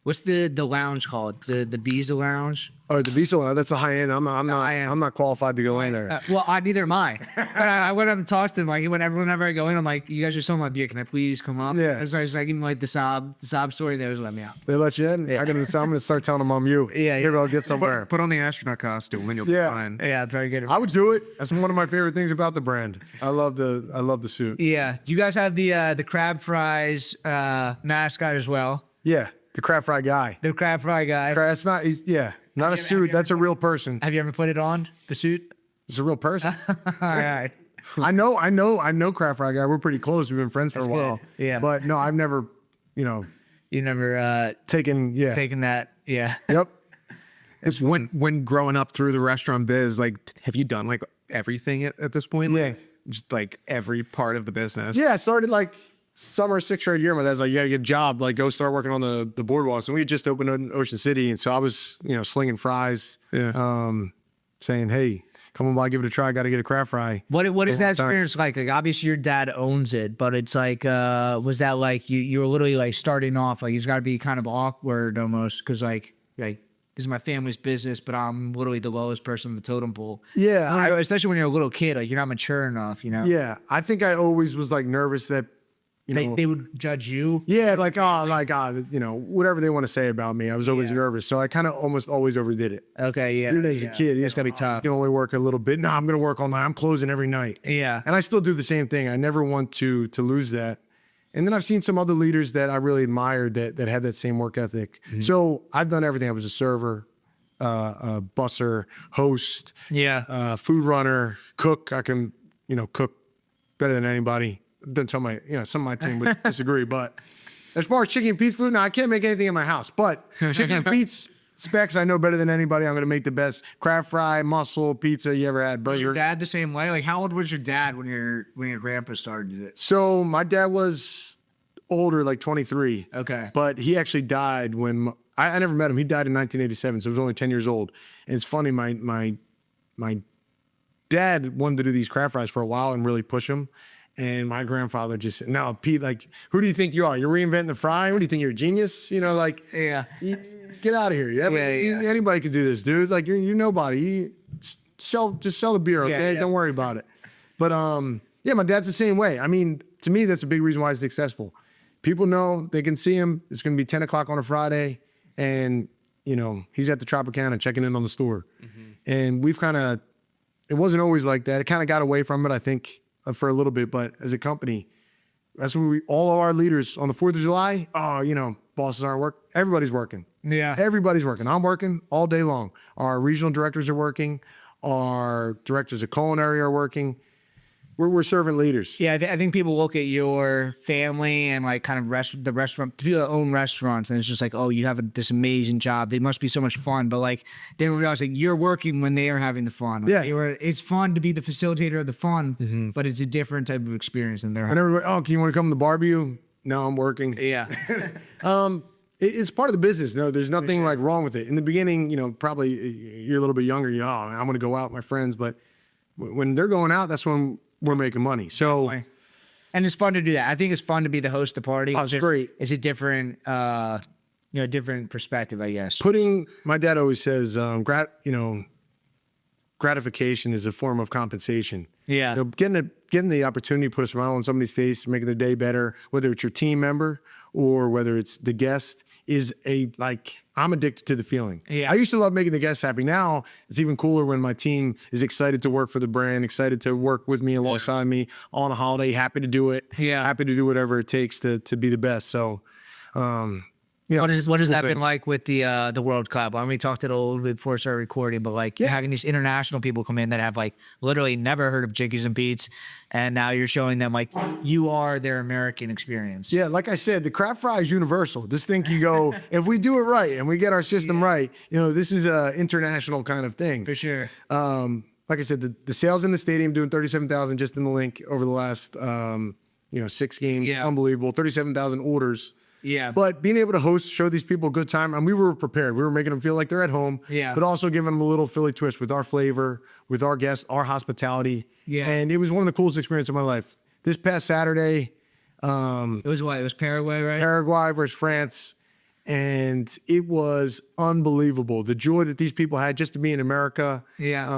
what's the lounge called? The Visa Lounge. Oh, the Visa, that's a high end. I'm not qualified to go in there. Well, neither am I. But I went up and talked to them. Like whenever I go in, I'm like, "You guys are selling my beer. Can I please come up?" Yeah. So I was like, give me like the sob story. They always let me out. They let you in. I'm gonna start telling them I'm you. Yeah. Maybe I'll get somewhere. Put on the astronaut costume and you'll be fine. Yeah, very good. I would do it. That's one of my favorite things about the brand. I love the suit. Yeah. You guys have the crab fries mascot as well. Yeah, the crab fry guy. The crab fry guy. That's not. Not a suit. That's a real person. Have you ever put it on the suit? It's a real person. All right. I know crab fry guy. We're pretty close. We've been friends for a while. good. Yeah. But no, I've never, You never taken. Yeah. taken that. Yeah. Yep. It's when growing up through the restaurant biz, like, have you done like everything at this point? Yeah. Like, just like every part of the business. Yeah, I started like summer 6th grade year. My dad's like, "You gotta get a job. Like, go start working on the boardwalks." And we had just opened in Ocean City, and so I was, slinging fries. Yeah. Saying, "Hey, come on by, give it a try. I got to get a crab fry." What is that experience like? Like obviously your dad owns it, but it's like was that like you were literally like starting off like it's got to be kind of awkward almost because like this is my family's business, but I'm literally the lowest person in the totem pole. Yeah, especially when you're a little kid, like you're not mature enough, Yeah, I think I always was like nervous that they would judge you. Yeah, whatever they want to say about me. I was always nervous, so I kind of almost always overdid it. Okay, yeah. Even as a kid, it's gotta be tough. You can only work a little bit. No, I'm gonna work all night. I'm closing every night. Yeah, and I still do the same thing. I never want to lose that. And then I've seen some other leaders that I really admired that had that same work ethic. Mm-hmm. So I've done everything. I was a server, a busser, host, food runner, cook. I can, cook better than anybody. Don't tell some of my team would disagree, but as far as chicken and Pete's food, now I can't make anything in my house, but chicken and Pete's specs I know better than anybody. I'm going to make the best crab fry, mussel, pizza you ever had. Was your dad the same way? Like how old was your dad when your grandpa started it? So my dad was older, like 23. Okay. But he actually died when I never met him. He died in 1987, so he was only 10 years old. And it's funny, my dad wanted to do these crab fries for a while and really push them. And my grandfather just said, "No, Pete, like, who do you think you are? You're reinventing the fry? What do you think? You're a genius? Get out of here. Anybody could do this, dude. Like, you're nobody. Just sell the beer, okay? Don't worry about it." But my dad's the same way. I mean, to me, that's a big reason why he's successful. People know they can see him. It's going to be 10 o'clock on a Friday, and he's at the Tropicana checking in on the store. Mm-hmm. And we've it wasn't always like that. It kind of got away from it, I think. For a little bit, but as a company, that's what all of our leaders on the 4th of July, bosses aren't working. Everybody's working. Yeah. Everybody's working. I'm working all day long. Our regional directors are working. Our directors of culinary are working. We're servant leaders. Yeah, I think people look at your family and like kind of the restaurant, people that own restaurants, and it's just like, oh, you have this amazing job. They must be so much fun. But like, they don't realize like you're working when they are having the fun. Like, it's fun to be the facilitator of the fun, but it's a different type of experience than they're having. And everybody, can you want to come to the barbecue? No, I'm working. Yeah. It's part of the business. No, there's nothing like wrong with it. In the beginning, probably you're a little bit younger. I'm going to go out with my friends, but when they're going out, that's when we're making money. So, and it's fun to do that. I think it's fun to be the host of the party. Oh, it's great. It's a different, different perspective, I guess. My dad always says, gratification is a form of compensation. Yeah. Getting the opportunity to put a smile on somebody's face, making their day better, whether it's your team member or whether it's the guest, is I'm addicted to the feeling. Yeah. I used to love making the guests happy. Now it's even cooler when my team is excited to work for the brand, excited to work with me alongside me on a holiday, happy to do it. Yeah. Happy to do whatever it takes to be the best. So, what has that been like with the World Cup? I mean, we talked it a little bit before we started recording, but having these international people come in that have literally never heard of Chickies and Pete's, and now you're showing them you are their American experience. Yeah, like I said, the crab fry is universal. This thing you go, if we do it right and we get our system right, this is a international kind of thing. For sure. Like I said, the sales in the stadium doing 37,000 just in the link over the last 6 games. Yeah. Unbelievable. 37,000 orders. Yeah. But being able to show these people a good time, and we were prepared. We were making them feel like they're at home. Yeah. But also giving them a little Philly twist with our flavor, with our guests, our hospitality. Yeah. And it was one of the coolest experiences of my life. This past Saturday, it was what? It was Paraguay, right? Paraguay versus France. And it was unbelievable. The joy that these people had just to be in America. Yeah.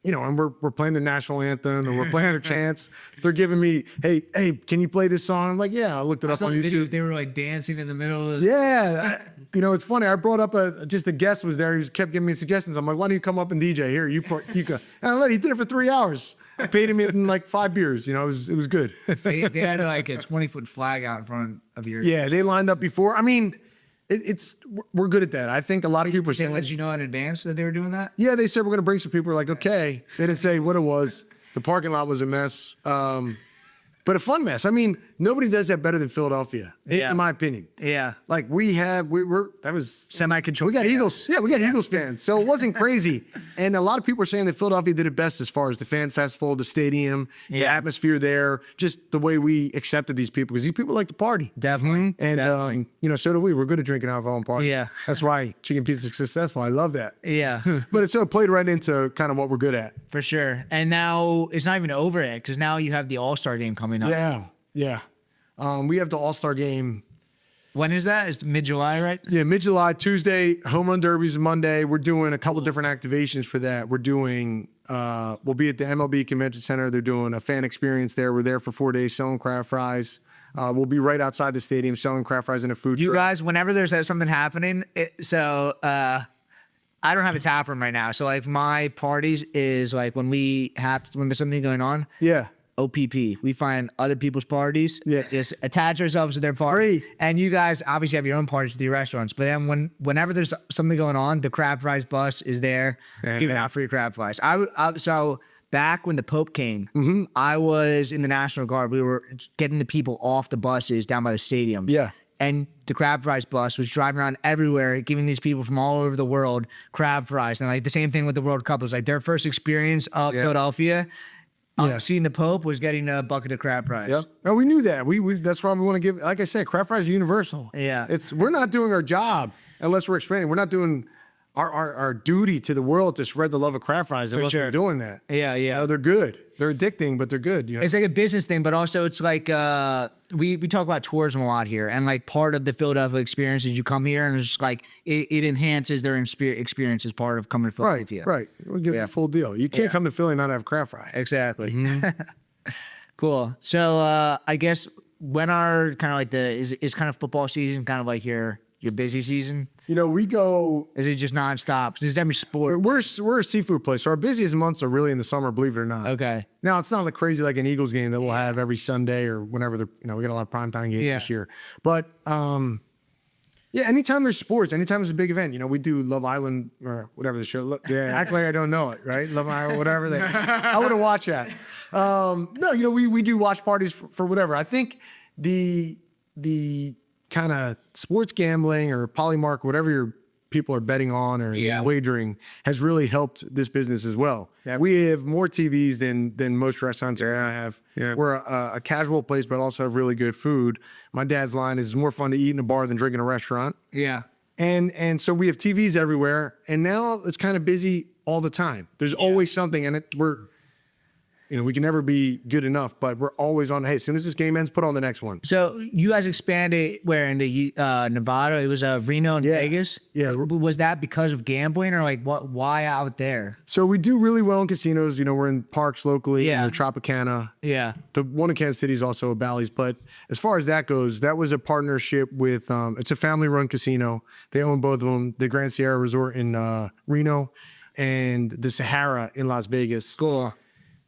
And we're playing their national anthem and we're playing their chants. They're giving me, hey, can you play this song? I'm like, yeah, I looked it up on YouTube. Videos, they were dancing in the middle of Yeah. It's funny. I brought up just a guest was there. He kept giving me suggestions. I'm like, why don't you come up and DJ here? You go. And he did it for 3 hours. I paid him in 5 beers. It was good. they had a 20-foot flag out in front of your. Yeah, they lined up before. I mean, we're good at that. I think a lot of people are They saying, let you know in advance that they were doing that? yeah, they said we're going to bring some people. We're like, okay. They didn't say what it was. The parking lot was a mess. But a fun mess. I mean, nobody does that better than Philadelphia, in my opinion. Yeah. That was Semi-controlled. We got Eagles. Yeah, we got Eagles fans. So it wasn't crazy. And a lot of people are saying that Philadelphia did it best as far as the fan festival, the stadium, the atmosphere there, just the way we accepted these people. Because these people like to party. Definitely. And, so do we. We're good at drinking alcohol and party. Yeah. That's why Chicken Pizza is successful. I love that. Yeah. But it played right into kind of what we're good at. For sure. And now it's not even over yet because now you have the All-Star game coming up. Yeah. We have the All-Star game. When is that? It's mid-July, right? Yeah, mid-July, Tuesday. Home Run Derby's Monday. We're doing a couple different activations for that. We're doing, we'll be at the MLB Convention Center. They're doing a fan experience there. We're there for 4 days selling crab fries. We'll be right outside the stadium selling crab fries in a food truck. You guys, whenever there's something happening, I don't have a tap room right now. So my parties is when there's something going on. Yeah. OPP. We find other people's parties. Yeah. Just attach ourselves to their party. Great. And you guys obviously have your own parties with your restaurants. But then whenever there's something going on, the crab fries bus is there giving out free crab fries. So back when the Pope came, I was in the National Guard. We were getting the people off the buses down by the stadium. Yeah. And the crab fries bus was driving around everywhere, giving these people from all over the world crab fries. And the same thing with the World Cup. It was their first experience of Philadelphia. Seeing the Pope was getting a bucket of crab fries. Yep. No, we knew that. We that's why we want to give. Like I said, crab fries are universal. Yeah. We're not doing our job unless we're expanding. We're not doing our duty to the world to spread the love of crab fries unless we're doing that. Yeah. They're good. They're addicting, but they're good. It's like a business thing, but also it's we talk about tourism a lot here, and part of the Philadelphia experience is you come here and it's just it enhances their experience as part of coming to Philadelphia. Right. We'll give it a full deal. You can't come to Philly and not have crab fry. Exactly. Cool. So I guess when are kind of is kind of football season kind of your busy season? We go. Is it just nonstop? Because every sport. We're a seafood place, so our busiest months are really in the summer. Believe it or not. Okay. Now it's not crazy like an Eagles game that we'll have every Sunday or whenever we got a lot of primetime games this year. But anytime there's sports, anytime there's a big event, we do Love Island or whatever the show. Act like I don't know it, right? Love Island, whatever. I wouldn't watch that. No, we do watch parties for whatever. I think the kind of sports gambling or Polymark, whatever you're people are betting on or wagering has really helped this business as well. Yeah. We have more TVs than most restaurants have. Yeah. We're a casual place, but also have really good food. My dad's line is more fun to eat in a bar than drink in a restaurant. Yeah. And so we have TVs everywhere, and now it's kind of busy all the time. There's always something, and we can never be good enough, but we're always on. Hey, as soon as this game ends, put on the next one. So you guys expanded where into Nevada? It was Reno and Vegas. Yeah. Was that because of gambling or like what? Why out there? So we do really well in casinos. We're in parks locally. Yeah. Tropicana. Yeah. The one in Kansas City is also a Bally's. But as far as that goes, that was a partnership with. It's a family-run casino. They own both of them. The Grand Sierra Resort in Reno, and the Sahara in Las Vegas. Cool.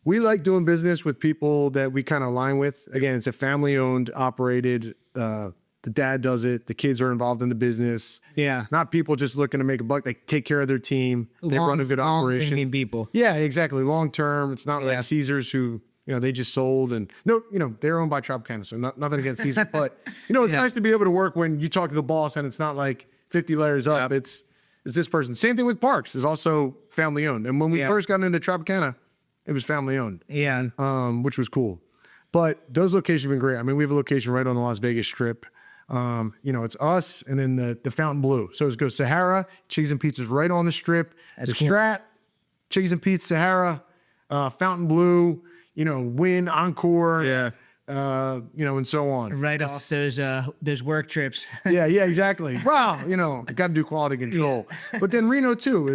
We like doing business with people that we kind of align with. Again, it's a family-owned, operated. The dad does it. The kids are involved in the business. Yeah. Not people just looking to make a buck. They take care of their team. They run a good operation. People. Yeah, exactly. Long term. It's not like Caesars who, they just sold and they're owned by Tropicana. So nothing against Caesars, but it's nice to be able to work when you talk to the boss and it's not like 50 layers up. Yep. It's this person. Same thing with Parks. Is also family-owned. And when we first got into Tropicana, it was family owned. Yeah. Which was cool. But those locations have been great. I mean, we have a location right on the Las Vegas Strip. It's us and then the Fountain Blue. So it goes Sahara, Chickies and Pizza's right on the Strip. That's the cool. Strat, Chickies and Pizza, Sahara, Fountain Blue, Wynn, Encore. Yeah. And so on. Right off those work trips. yeah, exactly. Wow, I got to do quality control. But then Reno too.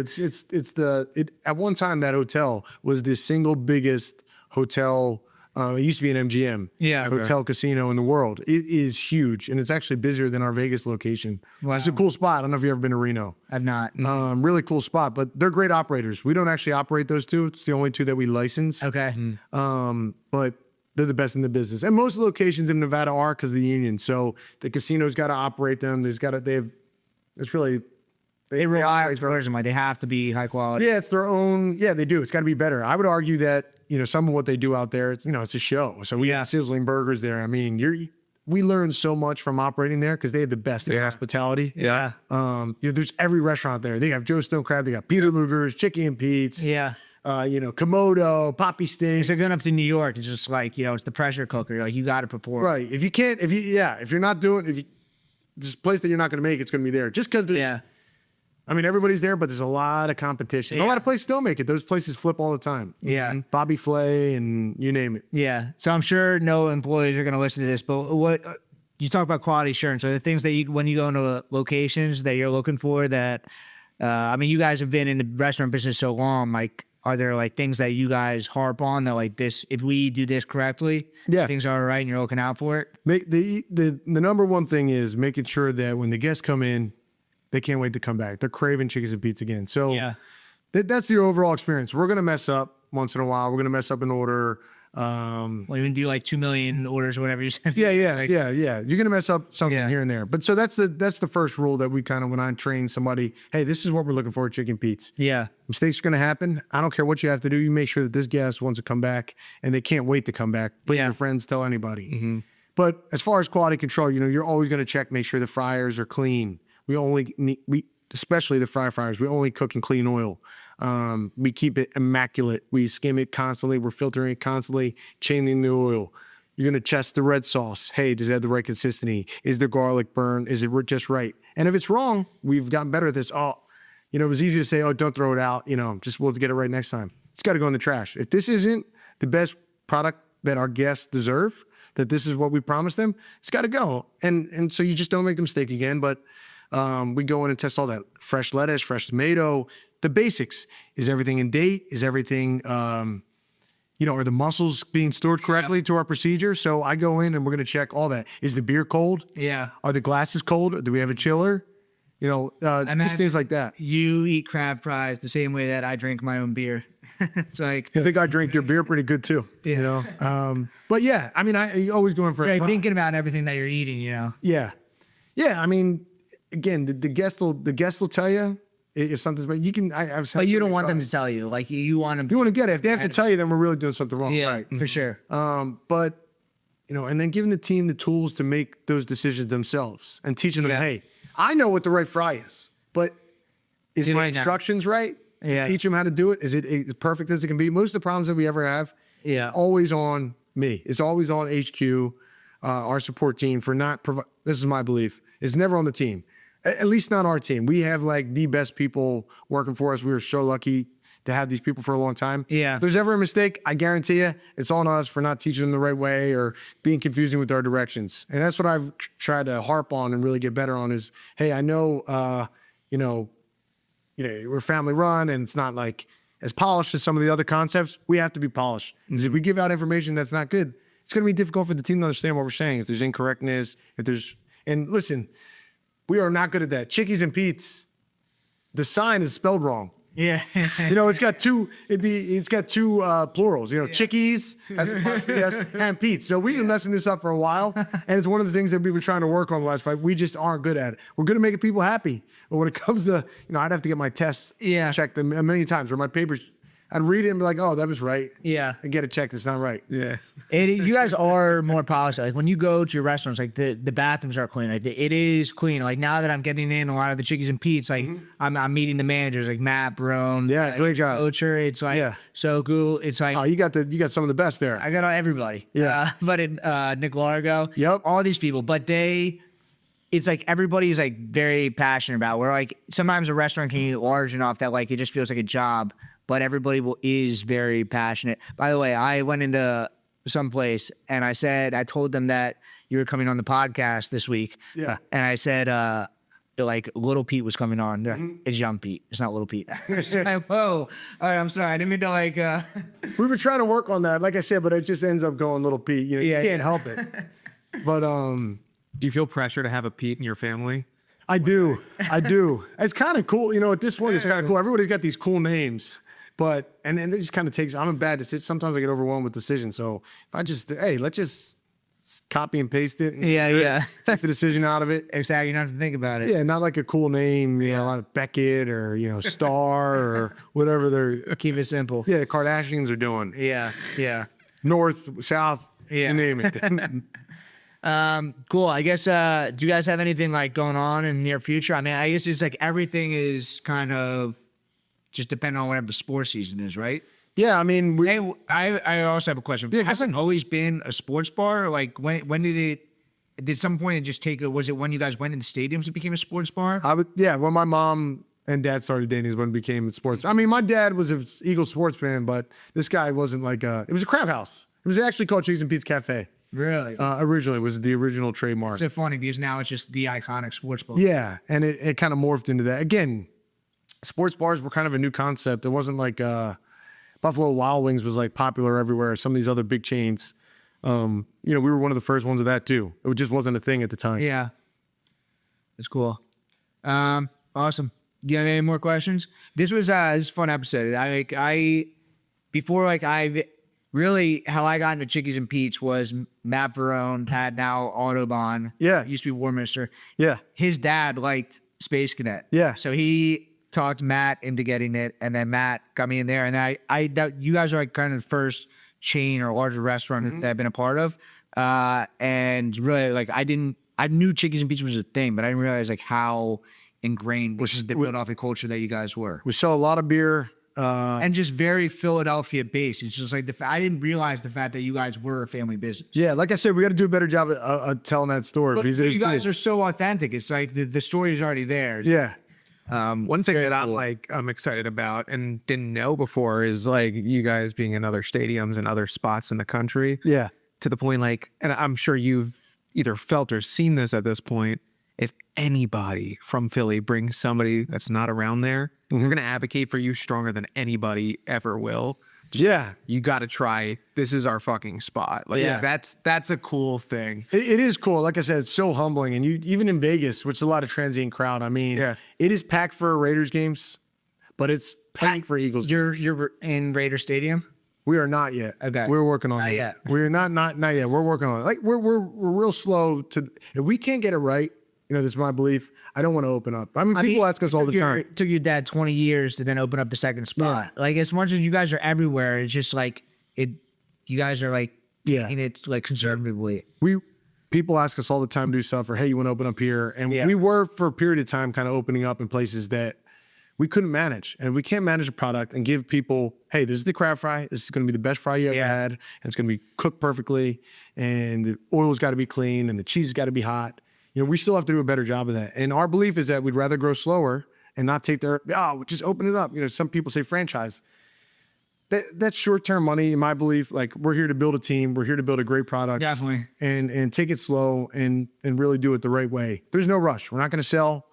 At one time that hotel was the single biggest hotel. It used to be an MGM. Yeah. Hotel casino in the world. It is huge, and it's actually busier than our Vegas location. Wow. It's a cool spot. I don't know if you've ever been to Reno. I've not. Really cool spot, but they're great operators. We don't actually operate those two. It's the only two that we license. Okay. But they're the best in the business. And most locations in Nevada are because of the union. So the casino's got to operate them. They rely on tourism. They have to be high quality. Yeah, it's their own. Yeah, they do. It's got to be better. I would argue that, some of what they do out there, it's a show. So we have sizzling burgers there. I mean, we learned so much from operating there because they have the best in hospitality. Yeah. There's every restaurant there. They have Joe Stone Crab. They got Peter Luger's, Chickie and Pete's. Yeah. Komodo, Poppy Steak. So going up to New York, it's just like, it's the pressure cooker. Like, you got to perform. Right. If you're not doing, this place that you're not going to make, it's going to be there. Just because I mean, everybody's there, but there's a lot of competition. Yeah. A lot of places don't make it. Those places flip all the time. Yeah. Bobby Flay and you name it. Yeah. So I'm sure no employees are going to listen to this, but what you talk about quality assurance, are the things that when you go into locations that you're looking for that, you guys have been in the restaurant business so long, like, are there like things that you guys harp on that like this, if we do this correctly, things are all right and you're looking out for it? The number one thing is making sure that when the guests come in, they can't wait to come back. They're craving Chickies and Pizza again. So that's the overall experience. We're going to mess up once in a while. We're going to mess up an order. Even do like 2 million orders or whatever you said. Yeah. You're going to mess up something here and there. But so that's the first rule that we kind of, when I train somebody, hey, this is what we're looking for at Chicken Pete's. Yeah. Mistakes are going to happen. I don't care what you have to do. You make sure that this guest wants to come back and they can't wait to come back. Put your friends, tell anybody. Mm-hmm. But as far as quality control, you're always going to check, make sure the fryers are clean. Especially the fryers, we only cook in clean oil. We keep it immaculate. We skim it constantly. We're filtering it constantly, chaining the oil. You're going to test the red sauce. Hey, does it have the right consistency? Is the garlic burn? Is it just right? And if it's wrong, we've gotten better at this. It was easy to say, don't throw it out. We'll get it right next time. It's got to go in the trash. If this isn't the best product that our guests deserve, that this is what we promised them, it's got to go. And so you just don't make the mistake again. But we go in and test all that. Fresh lettuce, fresh tomato, the basics. Is everything in date? Is everything, are the mussels being stored correctly to our procedure? So I go in and we're going to check all that. Is the beer cold? Yeah. Are the glasses cold? Do we have a chiller? Just things like that. You eat crab fries the same way that I drink my own beer. It's like, I think I drink your beer pretty good too. Yeah. But yeah, I always going for thinking about everything that you're eating, Yeah. Yeah. Again, the guest will tell you if something's bad. You can. But you don't want them to tell you. Like you want them. You want to get it. If they have to tell you, then we're really doing something wrong. Yeah, right. For sure. But and then giving the team the tools to make those decisions themselves and teaching them, hey, I know what the right fry is, but Is my instructions right? Yeah. Teach them how to do it. Is it as perfect as it can be? Most of the problems that we ever have, it's always on me. It's always on HQ, our support team for not provide. This is my belief. It's never on the team. At least not our team. We have like the best people working for us. We were so lucky to have these people for a long time. Yeah. If there's ever a mistake, I guarantee you it's on us for not teaching them the right way or being confusing with our directions. And that's what I've tried to harp on and really get better on is, hey, I know, we're family run and it's not like as polished as some of the other concepts. We have to be polished. Because if we give out information that's not good, it's going to be difficult for the team to understand what we're saying. If there's incorrectness, and listen, we are not good at that. Chickies and Pete's, the sign is spelled wrong. Yeah. It's got two plurals, Chickies as yes, and Pete's. So we've been messing this up for a while. And it's one of the things that we've been trying to work on the last 5. We just aren't good at it. We're good at making people happy. But when it comes to, I'd have to get my tests checked a million times or my papers. I'd read it and be like, oh, that was right. Yeah. And get it checked. It's not right. Yeah. You guys are more polished. Like when you go to your restaurants, like the bathrooms are clean. Like it is clean. Like now that I'm getting in a lot of the Chickies and Pete's, like I'm meeting the managers, like Matt, Brome. Yeah, great job. Ocher. It's like so cool. It's like you got some of the best there. I got everybody. Yeah. But Nick Largo. Yep. All these people, but it's like everybody's like very passionate about. Where like sometimes a restaurant can get large enough that like it just feels like a job. But everybody is very passionate. By the way, I went into someplace and I told them that you were coming on the podcast this week. Yeah. And I said, like Little Pete was coming on. It's Young Pete. It's not Little Pete. Like, whoa. All right, I'm sorry. I didn't mean to like. We were trying to work on that, like I said, but it just ends up going Little Pete. You can't help it. But do you feel pressure to have a Pete in your family? I do. It's kind of cool. At this one, it's kind of cool. Everybody's got these cool names. But, and it just kind of takes, I'm a bad decision. Sometimes I get overwhelmed with decisions. So if I just, let's just copy and paste it. And take the decision out of it. Exactly. You don't have to think about it. Yeah, not like a cool name, a lot of Beckett or, Star or whatever they're. Keep it simple. Yeah, the Kardashians are doing. Yeah. North, South, you name it. Cool. I guess, do you guys have anything like going on in the near future? I mean, I guess it's like everything is kind of just depending on whatever the sports season is, right? Yeah, I mean, I also have a question. Yeah, hasn't always been a sports bar? Like when did some point it just take? Was it when you guys went into stadiums it became a sports bar? When my mom and dad started dating is when it became sports. I mean, my dad was an Eagles sports fan, but this guy wasn't like it was a crab house. It was actually called Chickies and Pete's Cafe. Really? Originally was the original trademark. It's so funny because now it's just the iconic sports bar. Yeah, and it kind of morphed into that. Again, sports bars were kind of a new concept. It wasn't like Buffalo Wild Wings was like popular everywhere. Some of these other big chains. We were one of the first ones of that too. It just wasn't a thing at the time. Yeah. That's cool. Awesome. Do you have any more questions? This was a fun episode. How I got into Chickies and Pete's was Matt Verone, had now Autobahn. Yeah. Used to be War Minister. Yeah. His dad liked Space Cadet. Yeah. So he talked Matt into getting it, and then Matt got me in there. And you guys are like kind of the first chain or larger restaurant that I've been a part of. And really, like I knew Chickies and Pete's was a thing, but I didn't realize like how ingrained the Philadelphia culture that you guys were. We sell a lot of beer. And just very Philadelphia based. It's just like I didn't realize the fact that you guys were a family business. Yeah, like I said, we got to do a better job of telling that story. But you guys are so authentic. It's like the story is already there. Yeah. One thing that I'm excited about and didn't know before is like you guys being in other stadiums and other spots in the country. Yeah. To the point and I'm sure you've either felt or seen this at this point. If anybody from Philly brings somebody that's not around there, we're going to advocate for you stronger than anybody ever will. You got to try. This is our fucking spot. Like, that's a cool thing. It is cool. Like I said, it's so humbling. And even in Vegas, which is a lot of transient crowd. I mean, it is packed for Raiders games, but it's packed for Eagles. You're in Raider Stadium. We are not yet. Okay. We're working on it. Not yet. We're not yet. We're working on it. Like we're real slow to. If we can't get it right, this is my belief. I don't want to open up. I mean, people ask us all the time. It took your dad 20 years to then open up the second spot. Yeah. Like as much as you guys are everywhere, it's just like it. You guys are like taking it like conservatively. People ask us all the time to do stuff or hey, you want to open up here, and we were for a period of time kind of opening up in places that we couldn't manage. And we can't manage a product and give people, hey, this is the crab fry. This is going to be the best fry you ever had. And it's going to be cooked perfectly. And the oil's got to be clean and the cheese has got to be hot. You know, we still have to do a better job of that. And our belief is that we'd rather grow slower and not take just open it up. You know, some people say franchise. That's short-term money, in my belief. Like, we're here to build a team. We're here to build a great product. Definitely. And take it slow and really do it the right way. There's no rush. We're not going to sell.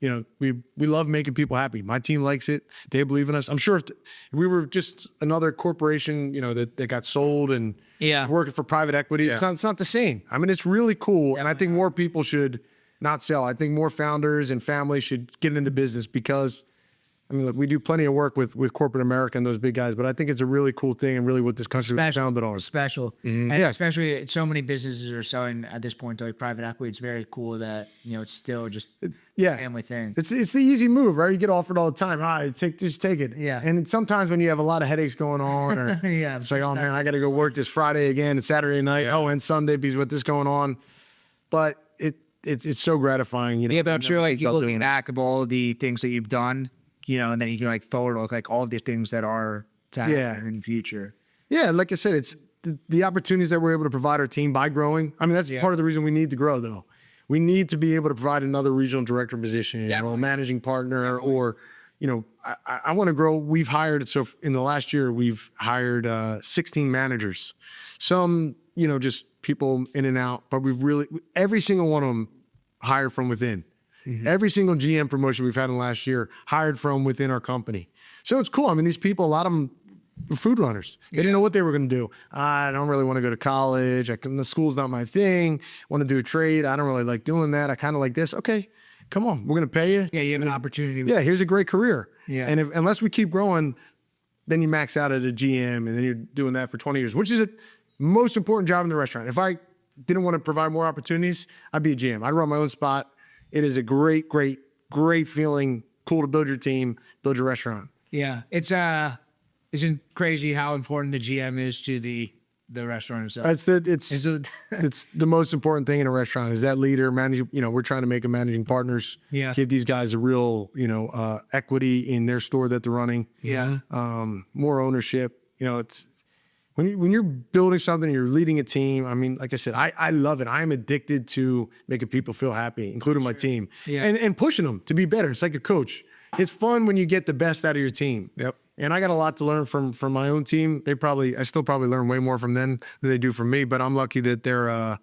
You know, we love making people happy. My team likes it. They believe in us. I'm sure if we were just another corporation, you know, that got sold and working for private equity, it's not the same. I mean, it's really cool. And I think more people should not sell. I think more founders and families should get into business because, I mean, look, we do plenty of work with corporate America and those big guys, but I think it's a really cool thing and really what this country was founded on. Special. And especially so many businesses are selling at this point to like private equity. It's very cool that, you know, it's still just a family thing. It's the easy move, right? You get offered all the time. Just take it. Yeah. And sometimes when you have a lot of headaches going on or it's like, oh man, I got to go work this Friday again. It's Saturday night. Oh, and Sunday because with this going on. But it's so gratifying. You know? Yeah, but I'm sure like you look back of all the things that you've done, you know, and then you can like forward look like all the things that are to happen in the future. Yeah, like I said, it's the opportunities that we're able to provide our team by growing. I mean, that's part of the reason we need to grow, though. We need to be able to provide another regional director position or a managing partner or, you know, I want to grow. We've hired, so in the last year, we've hired 16 managers. Some, you know, just people in and out, but every single one of them hired from within. Every single GM promotion we've had in the last year hired from within our company. So it's cool. I mean, these people, a lot of them were food runners. They didn't know what they were going to do. I don't really want to go to college. The school's not my thing. Want to do a trade. I don't really like doing that. I kind of like this. Okay, come on. We're going to pay you. Yeah, you have an opportunity. Yeah, here's a great career. Yeah. And unless we keep growing, then you max out at a GM and then you're doing that for 20 years, which is the most important job in the restaurant. If I didn't want to provide more opportunities, I'd be a GM. I'd run my own spot. It is a great, great, great feeling. Cool to build your team, build your restaurant. Yeah, isn't crazy how important the GM is to the restaurant itself. It's the most important thing in a restaurant is that leader managing. You know, we're trying to make them managing partners. Yeah, give these guys a real, you know, equity in their store that they're running. Yeah, more ownership. You know, it's. When you're building something, you're leading a team. I mean, like I said, I love it. I am addicted to making people feel happy, including my team, and pushing them to be better. It's like a coach. It's fun when you get the best out of your team. Yep. And I got a lot to learn from my own team. I still probably learn way more from them than they do from me. But I'm lucky that they're,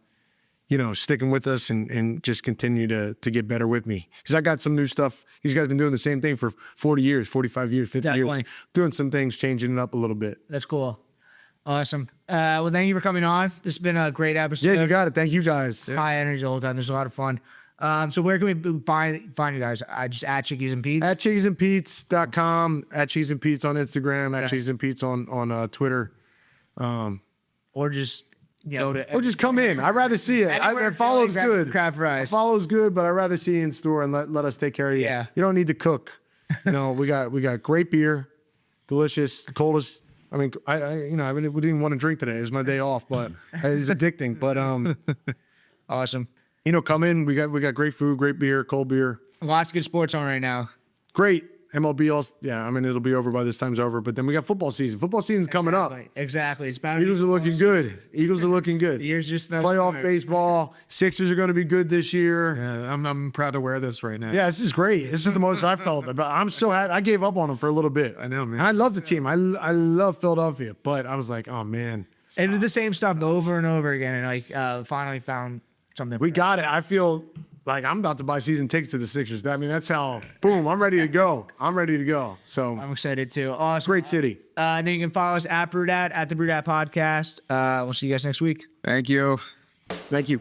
you know, sticking with us and just continue to get better with me. Because I got some new stuff. These guys have been doing the same thing for 40 years, 45 years, 50 years, doing some things, changing it up a little bit. That's cool. Awesome. Well, thank you for coming on. This has been a great episode. Yeah, you got it. Thank you guys. High energy the whole time. There's a lot of fun. So where can we find you guys? Just at Chickies and Pete's? At chickiesandpete's.com, at Cheese and Pete's on Instagram, at Cheese and Pete's on Twitter. Or just or just come in. I'd rather see it. Follow's good. Crab fries. Follow's good, but I'd rather see you in store and let us take care of you. Yeah. You don't need to cook. You know, we got great beer, delicious, the coldest. I mean, we didn't want to drink today. It was my day off, but it's addicting. But awesome. You know, come in. We got great food, great beer, cold beer. Lots of good sports on right now. Great. MLB also, I mean, it'll be over by this time's over. But then we got football season. Football season's coming up. Exactly. It's about Eagles are looking good. Eagles are looking good. The year's just playoff baseball. Sixers are going to be good this year. Yeah, I'm proud to wear this right now. Yeah, this is great. This is the most I've felt. But I'm so happy. I gave up on them for a little bit. I know, man. And I love the team. I love Philadelphia. But I was like, oh, man. And did the same stuff over and over again. And like finally found something. We got it. I feel like I'm about to buy season tickets to the Sixers. I mean, that's how, boom, I'm ready to go. So I'm excited too. Awesome. Great city. And then you can follow us at BrewedAt, at the BrewedAt podcast. We'll see you guys next week. Thank you. Thank you.